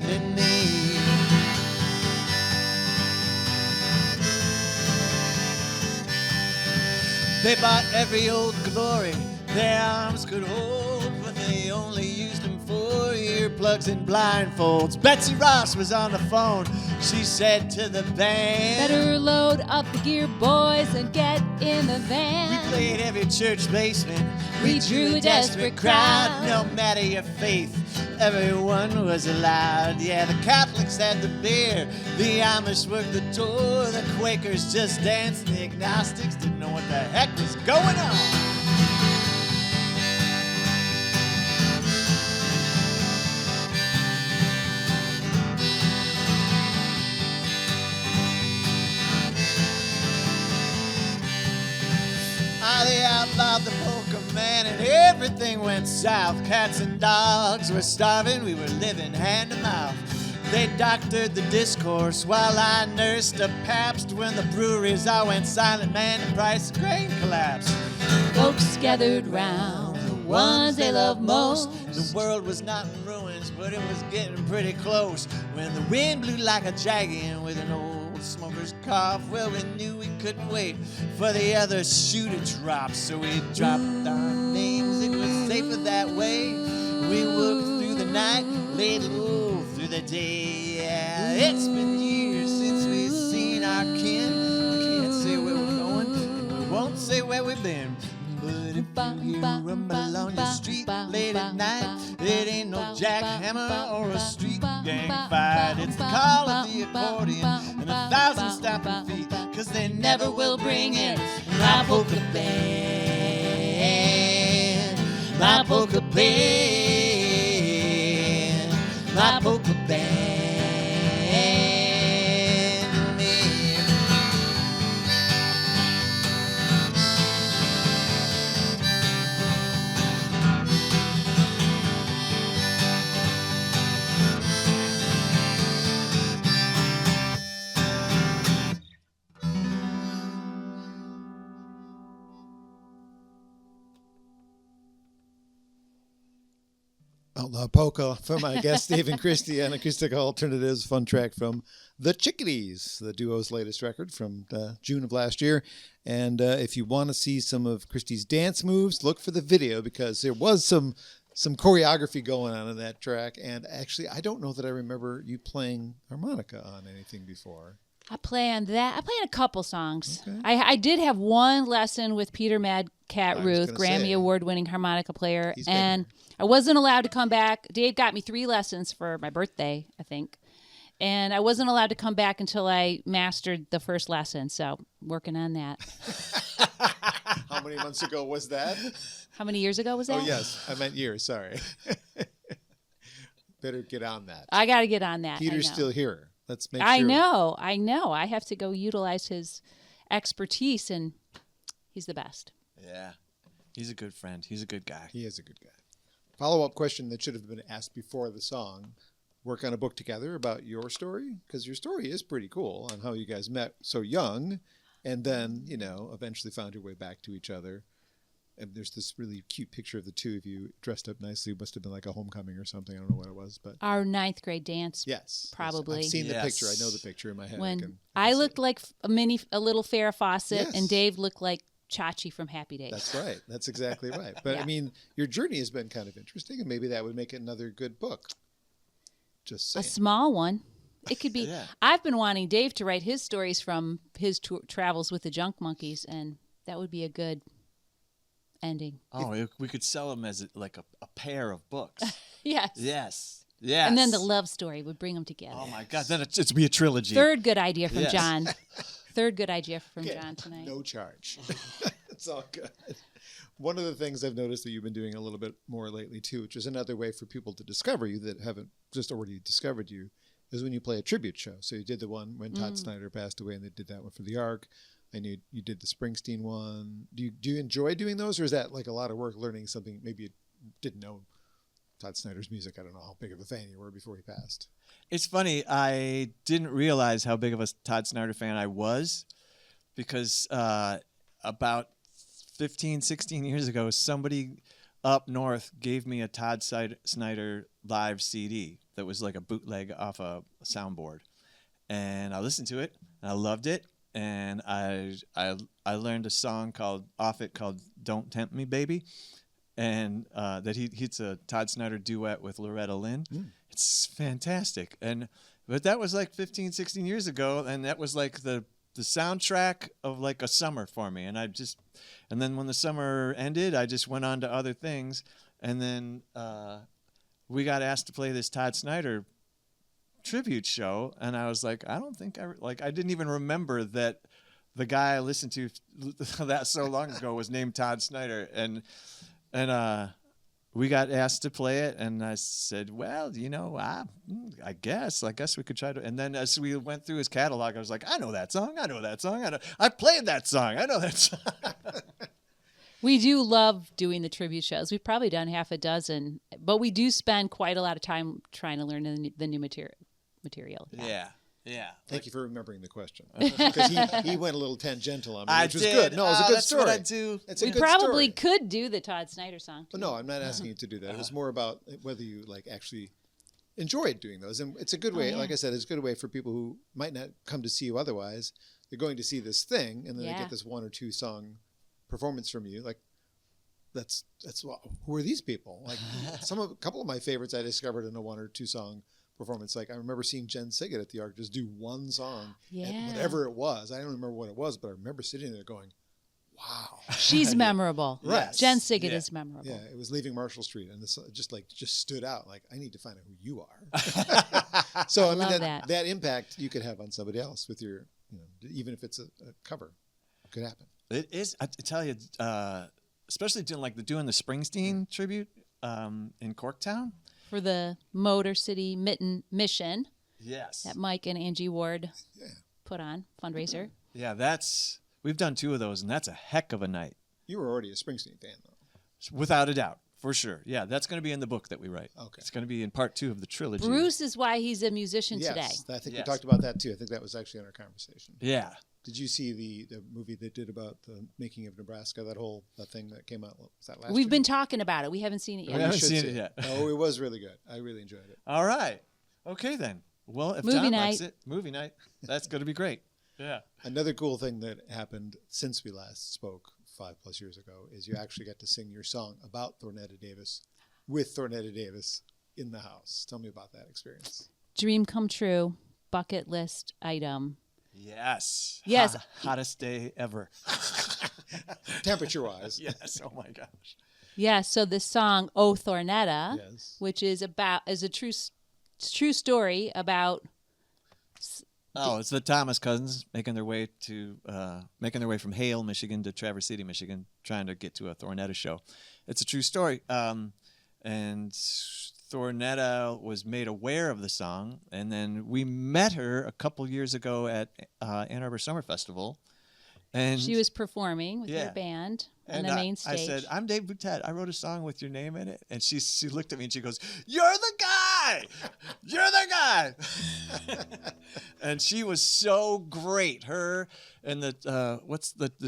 and me. They bought every old glory their arms could hold, but they only used them for earplugs and blindfolds. Betsy Ross was on the phone. She said to the band, Better load up the gear, boys, and get in the van. we played every church basement. We drew a desperate crowd. No matter your faith, everyone was allowed. Yeah, the Catholics had the beer, the Amish worked the door, the Quakers just danced, the agnostics didn't know what the heck was going on. They outlawed the polka man and everything went south. Cats and dogs were starving, we were living hand to mouth. They doctored the discourse while I nursed a Pabst. When the breweries all went silent, man, the price of grain collapsed. Folks gathered round the ones they love most. The world was not in ruins, but it was getting pretty close. When the wind blew like a dragon with an old smoker's cough, well, we knew we couldn't wait for the other shoe to drop. So we dropped our names, it was safer that way. We worked through the night, laid low through the day. Yeah, it's been years since we've seen our kin. We can't say where we're going, and we won't say where we've been. But if you hear a rumble on your street late at night, it ain't no jackhammer or a street gang fight. It's the call of the accordion and 1,000 stomping feet, 'cause they never will bring in my polka band, my polka band, my polka band. Outlaw Polka from my guest Dave and Kristi on Acoustic Alternatives. Fun track from the Chickadees, the duo's latest record from June of last year. And if you want to see some of Kristi's dance moves, look for the video, because there was some choreography going on in that track. And actually, I don't know that I remember you playing harmonica on anything before. I play on that. I play on a couple songs. Okay. I did have one lesson with Peter Mad Cat I was Ruth, gonna Grammy say. Award-winning harmonica player, He's been and I wasn't allowed to come back. Dave got me 3 lessons for my birthday, I think, and I wasn't allowed to come back until I mastered the first lesson. So working on that. How many months ago was that? How many years ago was that? Oh, yes. I meant years. Sorry. Better get on that. I got to get on that. Peter's I know. still here. Let's make sure. I know. I have to go utilize his expertise, and he's the best. Yeah. He's a good friend. He's a good guy. He is a good guy. Follow-up question that should have been asked before the song. Work on a book together about your story? Because your story is pretty cool on how you guys met so young and then, eventually found your way back to each other. And there's this really cute picture of the two of you dressed up nicely. It must have been like a homecoming or something. I don't know what it was, but Our 9th grade dance. yes. Probably. I've seen the Yes. picture. I know the picture in my head. When I looked like a little Farrah Fawcett, Yes. and Dave looked like Chachi from Happy Days. That's right. That's exactly right. But Yeah. I mean, your journey has been kind of interesting, and maybe that would make it another good book. Just A saying. small one. It could be. Yeah. I've been wanting Dave to write his stories from his travels with the Junk Monkeys, and that would be a good ending. Oh, we could sell them as like a pair of books. Yes. Yes. Yes. And then the love story would bring them together. Oh, my God. Then it'd be a trilogy. Third good idea from Yes. John. Third good idea from Okay, John tonight. No charge. It's all good. One of the things I've noticed that you've been doing a little bit more lately, too, which is another way for people to discover you that haven't just already discovered you, is when you play a tribute show. So you did the one when Todd Snyder passed away, and they did that one for the Ark. And you did the Springsteen one. Do you enjoy doing those, or is that like a lot of work learning something maybe you didn't know Todd Snyder's music? I don't know how big of a fan you were before he passed. It's funny. I didn't realize how big of a Todd Snyder fan I was because about 15, 16 years ago, somebody up north gave me a Todd Snyder live CD that was like a bootleg off a soundboard. And I listened to it, and I loved it. And I learned a song off it called "Don't Tempt Me, Baby," and that it's a Todd Snyder duet with Loretta Lynn. It's fantastic. But that was like 15, 16 years ago, and that was like the soundtrack of like a summer for me. And then when the summer ended, I just went on to other things. And then we got asked to play this Todd Snyder tribute show, and I was like, I don't think I didn't even remember that the guy I listened to that so long ago was named Todd Snyder, and we got asked to play it, and I said, well, I guess we could try to. And then as we went through his catalog, I was like, I know that song, I played that song, I know that song. We do love doing the tribute shows. We've probably done half a dozen, but we do spend quite a lot of time trying to learn the new material. Yeah. Thank you for remembering the question, because he went a little tangential on me, which was did. good. No, it was a good that's story. What I do. It's a We good probably story. could do the Todd Snyder song. But no, I'm not asking you to do that. It was more about whether you like actually enjoyed doing those, and it's a good way. yeah. Like I said, it's a good way for people who might not come to see you otherwise. They're going to see this thing, and then they Yeah. get this 1 or 2 song performance from you. Like that's well, who are these people? Like a couple of my favorites I discovered in a 1 or 2 song performance. Like I remember seeing Jen Siggett at the Arc just do one song, Yeah. whatever it was. I don't remember what it was, but I remember sitting there going, "Wow." She's memorable. Right. Jen Siggett Yeah. is memorable. Yeah, it was Leaving Marshall Street, and this just stood out. Like I need to find out who you are. So I mean love that impact you could have on somebody else with your, even if it's a cover, it could happen. It is. I tell you, especially doing the Springsteen tribute in Corktown. For the Motor City Mitten Mission Yes. that Mike and Angie Ward Yeah. put on, fundraiser. Yeah, we've done 2 of those, and that's a heck of a night, You were already a Springsteen fan, though. without a doubt, for sure. Yeah, that's going to be in the book that we write. Okay. It's going to be in part 2 of the trilogy. Bruce is why he's a musician today. Yes, I think we Yes. talked about that too. I think that was actually in our conversation. Yeah. Did you see the movie they did about the making of Nebraska? That thing that came out, was that last We've year? been talking about it. We haven't seen it We yet. haven't You should seen see it yet. Oh, it was really good. I really enjoyed it. All right. Okay then. Well, if Movie John night. likes it, movie night. That's going to be great. Yeah. Another cool thing that happened since we last spoke 5+ years ago is you actually got to sing your song about Thornetta Davis with Thornetta Davis in the house. Tell me about that experience. Dream come true, bucket list item. Yes. Yes. Hottest day ever. Temperature wise. Yes. Oh my gosh. Yeah, so this song "Oh Thornetta," Yes. which is a true story about Oh, it's the Thomas cousins making their way from Hale, Michigan to Traverse City, Michigan, trying to get to a Thornetta show. It's a true story. And Thornetta was made aware of the song, and then we met her a couple years ago at Ann Arbor Summer Festival. And she was performing with Yeah. her band on and the main stage. I said, "I'm Dave Boutette. I wrote a song with your name in it." And she looked at me and she goes, "You're the guy! You're the guy!" And she was so great. Her and the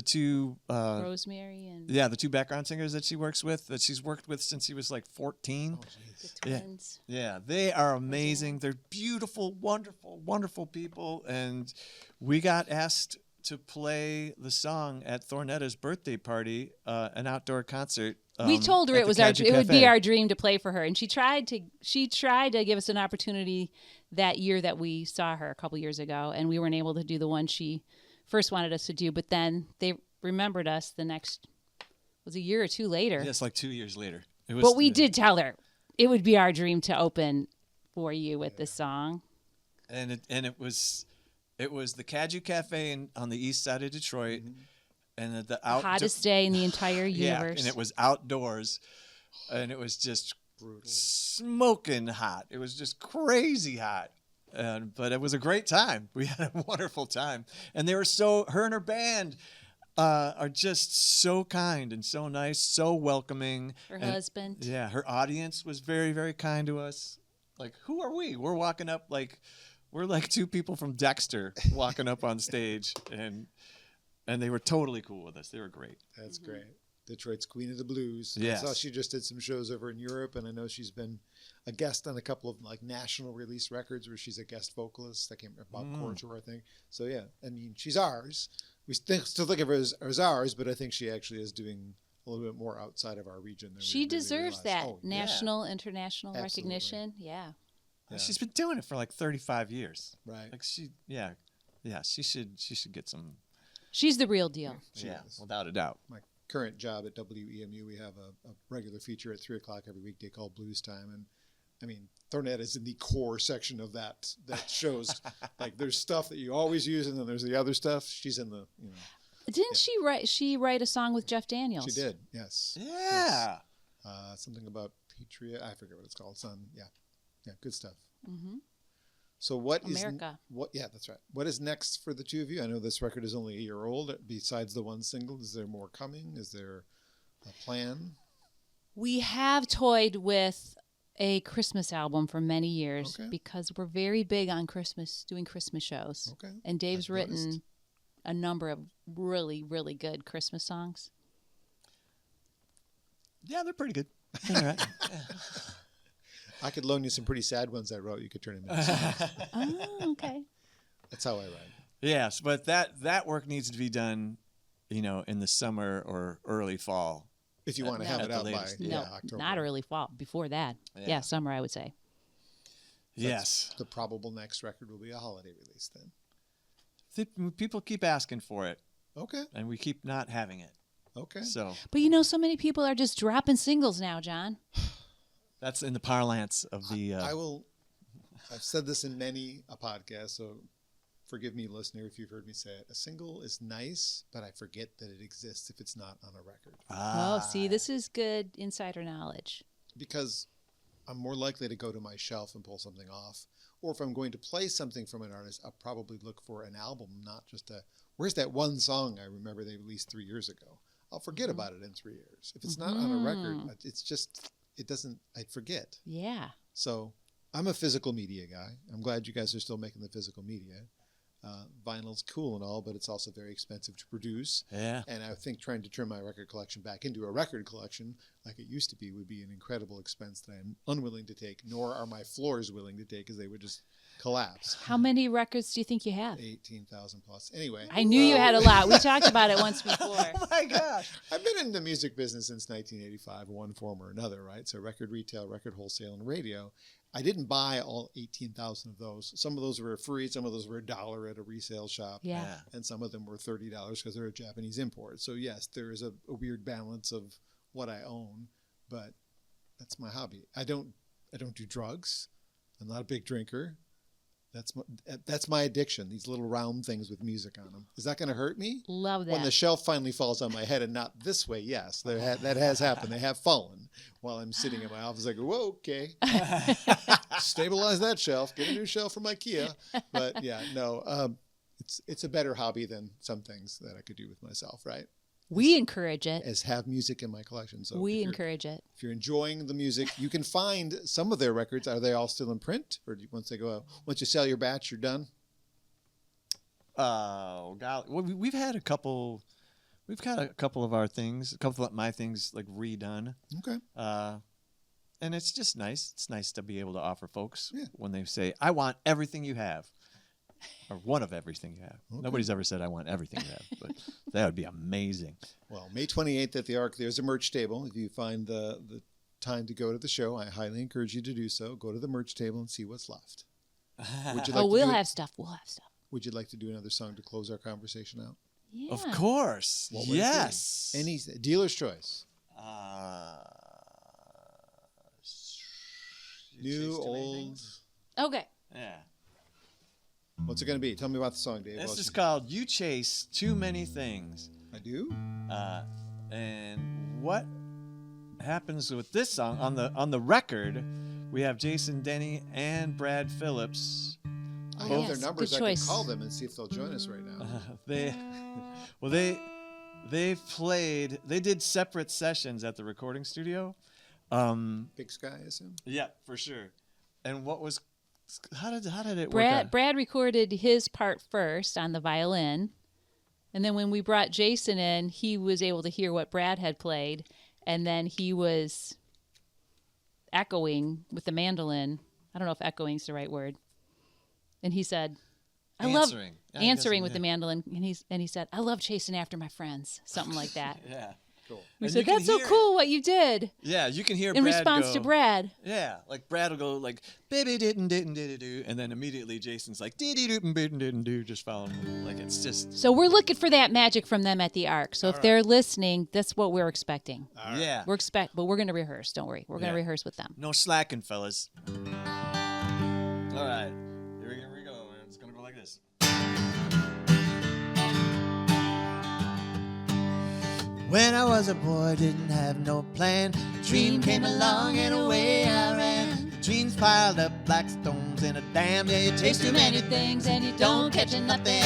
two Rosemary and the 2 background singers that she works with, that she's worked with since she was like 14. the twins. Yeah, they are amazing. They're beautiful, wonderful, wonderful people. And we got asked to play the song at Thornetta's birthday party, an outdoor concert. We told her at it the was Caju it would be Cafe. our dream to play for her, and she tried to give us an opportunity that year that we saw her a couple years ago, and we weren't able to do the one she first wanted us to do. But then they remembered us was a year or 2 later. Yes, like 2 years later. It was, But we did tell her it would be our dream to open for you with this song. and it was the Caju Cafe on the east side of Detroit, and the Hottest day in the entire yeah, universe. and it was outdoors, and it was just Brutal. smoking hot. It was just crazy hot. But it was a great time. We had a wonderful time. And they were her and her band are just so kind and so nice, so welcoming. Her And, husband. yeah, her audience was very, very kind to us. Like, who are we? We're walking up we're like 2 people from Dexter walking up on stage, and they were totally cool with us. They were great. That's great. Detroit's Queen of the Blues. Yes. I saw she just did some shows over in Europe, and I know she's been a guest on a couple of national release records where she's a guest vocalist. I can't remember, Bob Cortor, I think. So yeah, I mean, she's ours. We still think of her as ours, but I think she actually is doing a little bit more outside of our region than She we really deserves realize. that Oh, yeah. national, international Absolutely. recognition. Yeah. Yeah. She's been doing it for like 35 years. Right. Like she should get some. She's the real deal. She Yeah, is. without a doubt. My current job at WEMU, we have a regular feature at 3:00 every weekday called Blues Time, and I mean, Thornetta is in the core section of that shows. There's stuff that you always use, and then there's the other stuff. She's in the, Didn't she write a song with Jeff Daniels? She did, yes. Yeah. Something about Petria. I forget what it's called. It's on, yeah, good stuff. Mm-hmm. So what America. Yeah, that's right. What is next for the two of you? I know this record is only a year old. Besides the one single, is there more coming? Is there a plan? We have toyed with a Christmas album for many years Okay. because we're very big on Christmas, doing Christmas shows. Okay. And Dave's I've written noticed. a number of really, really good Christmas songs. Yeah, they're pretty good. All right. I could loan you some pretty sad ones I wrote. You could turn them into. Oh, okay. That's how I write. Yes, but that work needs to be done, in the summer or early fall. If you want to no. have At it the out by latest. No, October. not early fall. Before that. Yeah, summer, I would say. Yes. The probable next record will be a holiday release then. People keep asking for it, Okay. and we keep not having it. Okay. So But so many people are just dropping singles now, John. that's in the parlance of the. I've said this in many a podcast, so forgive me, listener, if you've heard me say it. A single is nice, but I forget that it exists if it's not on a record. Oh, see, this is good insider knowledge. Because I'm more likely to go to my shelf and pull something off. Or if I'm going to play something from an artist, I'll probably look for an album, not just where's that one song I remember they released 3 years ago? I'll forget about it in 3 years. If it's not on a record, it's just, I'd forget. Yeah. So I'm a physical media guy. I'm glad you guys are still making the physical media. Vinyl's cool and all, but it's also very expensive to produce. Yeah. And I think trying to turn my record collection back into a record collection like it used to be would be an incredible expense that I'm unwilling to take, nor are my floors willing to take because they would just collapse. How many records do you think you have? 18,000 plus. Anyway. I knew you had a lot. We talked about it once before. Oh my gosh. I've been in the music business since 1985 in one form or another, right? So record retail, record wholesale, and radio. I didn't buy all 18,000 of those. Some of those were free. Some of those were $1 at a resale shop. Yeah. And some of them were $30 because they're a Japanese import. So yes, there is a weird balance of what I own, but that's my hobby. I don't do drugs. I'm not a big drinker. That's my addiction. These little round things with music on them. Is that going to hurt me? Love that. When the shelf finally falls on my head and not this way, yes, that has happened. They have fallen while I'm sitting in my office. I go, whoa, okay. Stabilize that shelf. Get a new shelf from IKEA. But yeah, no, it's a better hobby than some things that I could do with myself, right? We encourage it. As have music in my collection. So We encourage it. if you're enjoying the music, you can find some of their records. Are they all still in print, or once they go out, once you sell your batch, you're done? Oh, golly. Well, we've had a couple. We've got a couple of our things, a couple of my things like redone. Okay. And it's just nice. It's nice to be able to offer folks Yeah. when they say, "I want everything you have," or one of everything you have. Okay. Nobody's ever said, "I want everything you have," but that would be amazing. Well, May 28th at the Arc, there's a merch table. If you find the time to go to the show, I highly encourage you to do so. Go to the merch table and see what's left. Would you like We'll to have stuff. We'll have stuff. Would you like to do another song to close our conversation out? Yeah. Of course, What would it be? yes. Any dealer's choice. New, old. Okay. Yeah. What's it going to be? Tell me about the song, Dave. This What's is it- called "You Chase Too Many Things." I do? And what happens with this song on the record? We have Jason Denny and Brad Phillips. I Oh, have yes, their numbers. good I choice. can call them and see if they'll join us right now. They did separate sessions at the recording studio. Big Sky, I assume? Yeah, for sure. And how did it work Brad out? Brad recorded his part first on the violin, and then when we brought Jason in, he was able to hear what Brad had played, and then he was echoing with the mandolin. I don't know if echoing is the right word. And he said, "I love Answering. I answering guess, with yeah. the mandolin." And he said, "I love chasing after my friends," something like that. Yeah. Cool. We And said, you can "That's so hear cool what you did." Yeah, you can hear In Brad response go, to Brad. Yeah, like Brad will go like baby didn't do, and then immediately Jason's like didn't do, just following him. Like it's just So we're looking for that magic from them at the Arc. So if they're listening, that's what we're expecting. yeah. But we're going to rehearse. Don't worry. We're going to Yeah. rehearse with them. No slacking, fellas. All right, here we go. It's gonna go like this. When I was a boy, didn't have no plan. Dream came along and away I ran. Dreams piled up like stones in a dam. Yeah, you chase too many things and you don't catch nothing.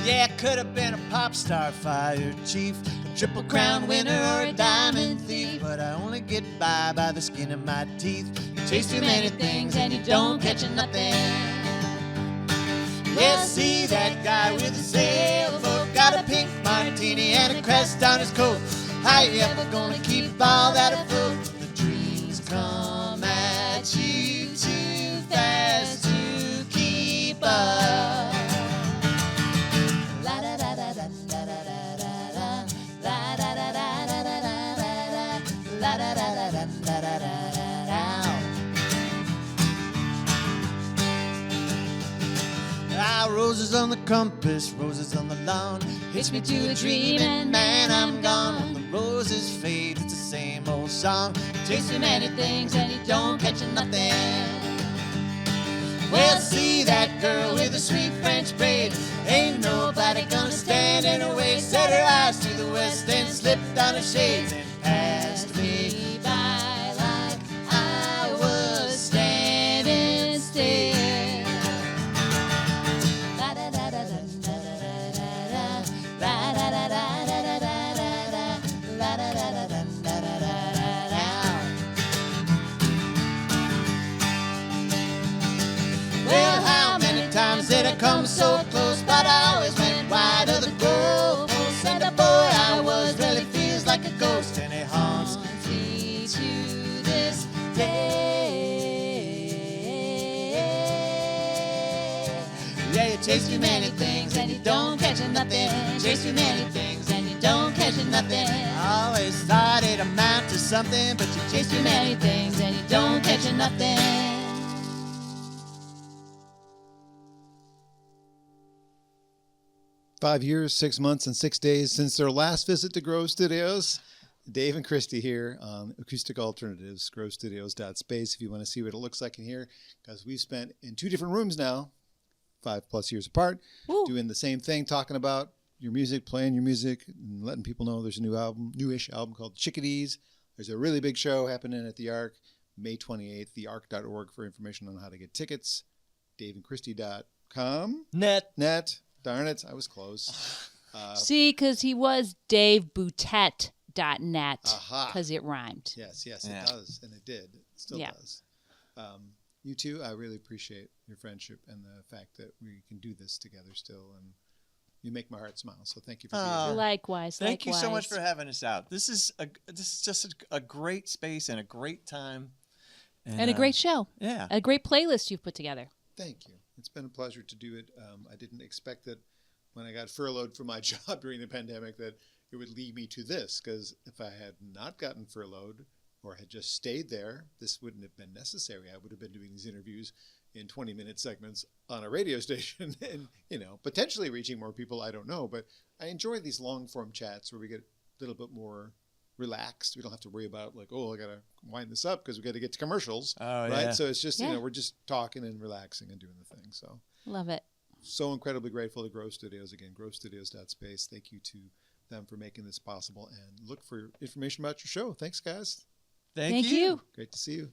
Yeah, could have been a pop star, fire chief, Triple Crown winner or a diamond thief, but I only get by the skin of my teeth. You chase too many things and you don't catch nothing. Yeah, see that guy with a sailboat, got a pink martini and a crest on his coat. How you ever gonna keep all that afloat? The dreams come at you too fast to keep up. La da da da da da da da da, la da da da da da da da, la da da da da da da da. Ah, roses on the compass, roses on the lawn. Hitch me to a dream and man, I'm gone. When the roses fade, it's the same old song. Chase too many things and you don't catch nothing. Well, see that girl with the sweet French braid. Ain't nobody gonna stand in her way. Set her eyes to the west and slipped down her shades and passed me by like I was standing still. Well, how many times did I come so close, but I always went wide of the goalpost. And the boy I was really feels like a ghost, and it haunts me to this day. Yeah, you chase too many things and you don't catch nothing. Chase too many things and you don't catch nothing. I always thought it'd amount to something, but you chase too many things and you don't catch nothing. 5 years, 6 months, and 6 days since their last visit to Grove Studios. Dave and Kristi here on Acoustic Alternatives, grovestudios.space, if you want to see what it looks like in here, because we've spent in 2 different rooms now, 5+ years apart, doing the same thing, talking about your music, playing your music, and letting people know there's a newish album called Chickadees. There's a really big show happening at the Arc, May 28th, thearc.org for information on how to get tickets, daveandkristi.com. Net. Darn it, I was close. See, because he was DaveBoutette.net, because it rhymed. Yes, it does, and it did. It still does. You too, I really appreciate your friendship and the fact that we can do this together still, and you make my heart smile, so thank you for being here. Likewise. Thank you so much for having us out. This is just a great space and a great time. And a great show. Yeah. A great playlist you've put together. Thank you. It's been a pleasure to do it. I didn't expect that when I got furloughed from my job during the pandemic that it would lead me to this, because if I had not gotten furloughed or had just stayed there, this wouldn't have been necessary. I would have been doing these interviews in 20-minute segments on a radio station and, potentially reaching more people. I don't know, but I enjoy these long-form chats where we get a little bit more relaxed. We don't have to worry about I got to wind this up because we got to get to commercials. Right. Yeah. So it's just, we're just talking and relaxing and doing the thing. So love it. So incredibly grateful to Grove Studios again, grovestudios.space. Thank you to them for making this possible, and look for information about your show. Thanks guys. Thank you. Great to see you.